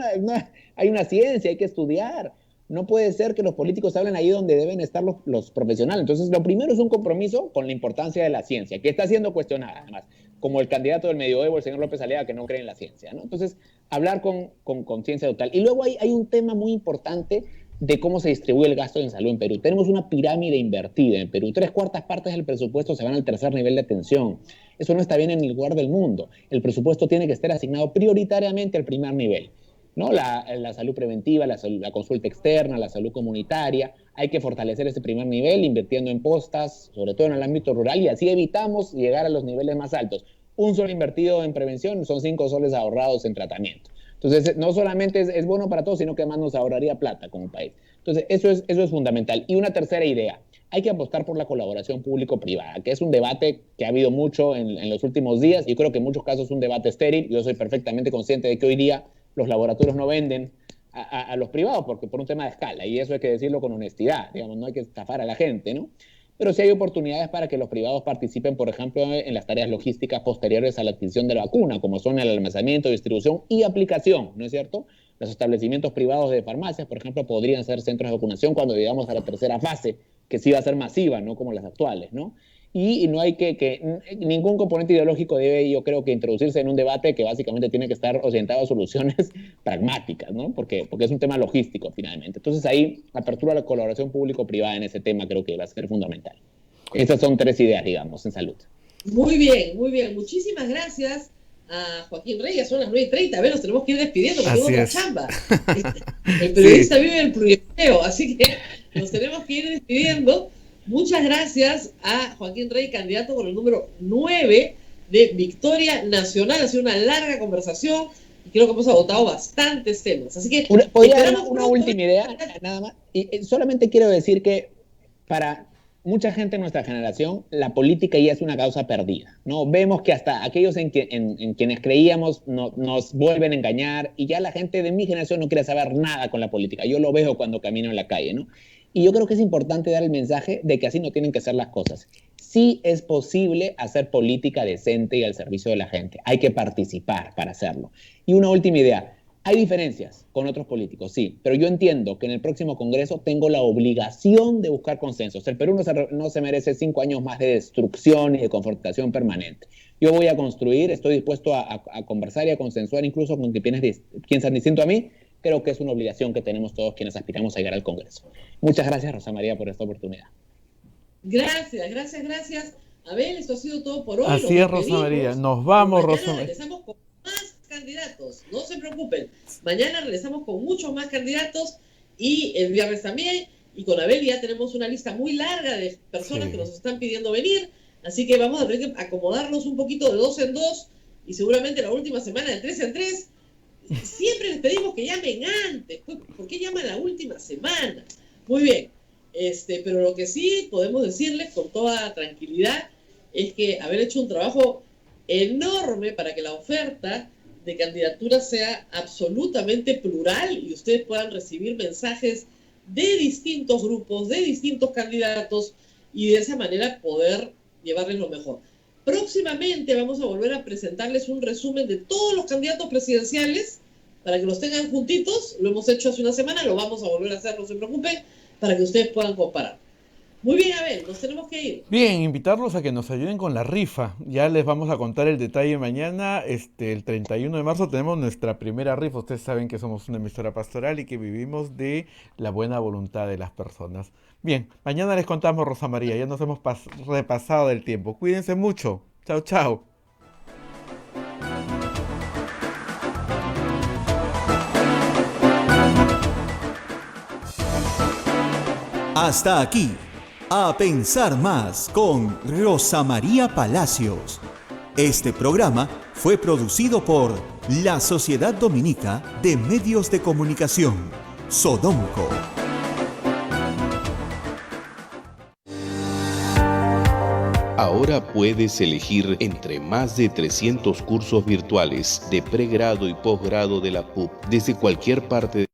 hay una ciencia, hay que estudiar. No puede ser que los políticos hablen ahí donde deben estar los profesionales. Entonces, lo primero es un compromiso con la importancia de la ciencia, que está siendo cuestionada, además, como el candidato del medioevo, el señor López Aliaga, que no cree en la ciencia, ¿no? Entonces, hablar con conciencia total. Y luego hay un tema muy importante de cómo se distribuye el gasto en salud en Perú. Tenemos una pirámide invertida en Perú. 3/4 partes del presupuesto se van al tercer nivel de atención. Eso no está bien en el lugar del mundo. El presupuesto tiene que estar asignado prioritariamente al primer nivel, ¿no? La salud preventiva, la consulta externa, la salud comunitaria. Hay que fortalecer ese primer nivel invirtiendo en postas, sobre todo en el ámbito rural, y así evitamos llegar a los niveles más altos. Un sol invertido en prevención son 5 soles ahorrados en tratamiento. Entonces, no solamente es bueno para todos, sino que además nos ahorraría plata como país. Entonces, eso es fundamental. Y una tercera idea, hay que apostar por la colaboración público-privada, que es un debate que ha habido mucho en los últimos días, y creo que en muchos casos es un debate estéril. Yo soy perfectamente consciente de que hoy día los laboratorios no venden a los privados por un tema de escala, y eso hay que decirlo con honestidad, digamos, no hay que estafar a la gente, ¿no? Pero sí hay oportunidades para que los privados participen, por ejemplo, en las tareas logísticas posteriores a la adquisición de la vacuna, como son el almacenamiento, distribución y aplicación, ¿no es cierto? Los establecimientos privados de farmacias, por ejemplo, podrían ser centros de vacunación cuando llegamos a la tercera fase, que sí va a ser masiva, no como las actuales, ¿no? Y no hay que ningún componente ideológico debe, yo creo, que introducirse en un debate que básicamente tiene que estar orientado a soluciones pragmáticas, ¿no? Porque es un tema logístico, finalmente. Entonces, ahí, apertura a la colaboración público-privada en ese tema creo que va a ser fundamental. Estas son 3 ideas, digamos, en salud. Muy bien, muy bien. Muchísimas gracias a Joaquín Rey. Ya son las 9:30. A ver, nos tenemos que ir despidiendo porque tengo otra chamba. El periodista vive el proyecteo, así que nos tenemos que ir despidiendo. Muchas gracias a Joaquín Rey, candidato con el número 9 de Victoria Nacional. Ha sido una larga conversación y creo que hemos agotado bastantes temas. Así que podría dar una última idea, nada más. Y solamente quiero decir que para mucha gente en nuestra generación la política ya es una causa perdida, ¿no? Vemos que hasta aquellos en quienes creíamos nos vuelven a engañar, y ya la gente de mi generación no quiere saber nada con la política. Yo lo veo cuando camino en la calle, ¿no? Y yo creo que es importante dar el mensaje de que así no tienen que ser las cosas. Sí es posible hacer política decente y al servicio de la gente. Hay que participar para hacerlo. Y una última idea. Hay diferencias con otros políticos, sí, pero yo entiendo que en el próximo Congreso tengo la obligación de buscar consensos. El Perú no se merece 5 años más de destrucción y de confrontación permanente. Yo voy a construir, estoy dispuesto a conversar y a consensuar incluso con quienes piensan distinto a mí. Creo que es una obligación que tenemos todos quienes aspiramos a llegar al Congreso. Muchas gracias, Rosa María, por esta oportunidad. Gracias. Abel, esto ha sido todo por hoy. Así es, Rosa María. Nos vamos, Rosa María. Regresamos con más candidatos, no se preocupen. Mañana regresamos con muchos más candidatos y el viernes también. Y con Abel ya tenemos una lista muy larga de personas que nos están pidiendo venir. Así que vamos a tener que acomodarnos un poquito de 2 en 2 y seguramente la última semana de 3 en 3. Siempre les pedimos que llamen antes. ¿Por qué llaman la última semana? Muy bien. Pero lo que sí podemos decirles con toda tranquilidad es que haber hecho un trabajo enorme para que la oferta de candidaturas sea absolutamente plural y ustedes puedan recibir mensajes de distintos grupos, de distintos candidatos y de esa manera poder llevarles lo mejor. Próximamente vamos a volver a presentarles un resumen de todos los candidatos presidenciales para que los tengan juntitos. Lo hemos hecho hace una semana, lo vamos a volver a hacer, no se preocupen, para que ustedes puedan comparar. Muy bien, Abel, nos tenemos que ir. Bien, invitarlos a que nos ayuden con la rifa. Ya les vamos a contar el detalle mañana. El 31 de marzo tenemos nuestra primera rifa. Ustedes saben que somos una emisora pastoral y que vivimos de la buena voluntad de las personas. Bien, mañana les contamos, Rosa María. Ya nos hemos repasado del tiempo. Cuídense mucho. Chao, chao. Hasta aquí, A Pensar Más con Rosa María Palacios. Este programa fue producido por la Sociedad Dominica de Medios de Comunicación, Sodomco. Ahora puedes elegir entre más de 300 cursos virtuales de pregrado y posgrado de la PUC desde cualquier parte de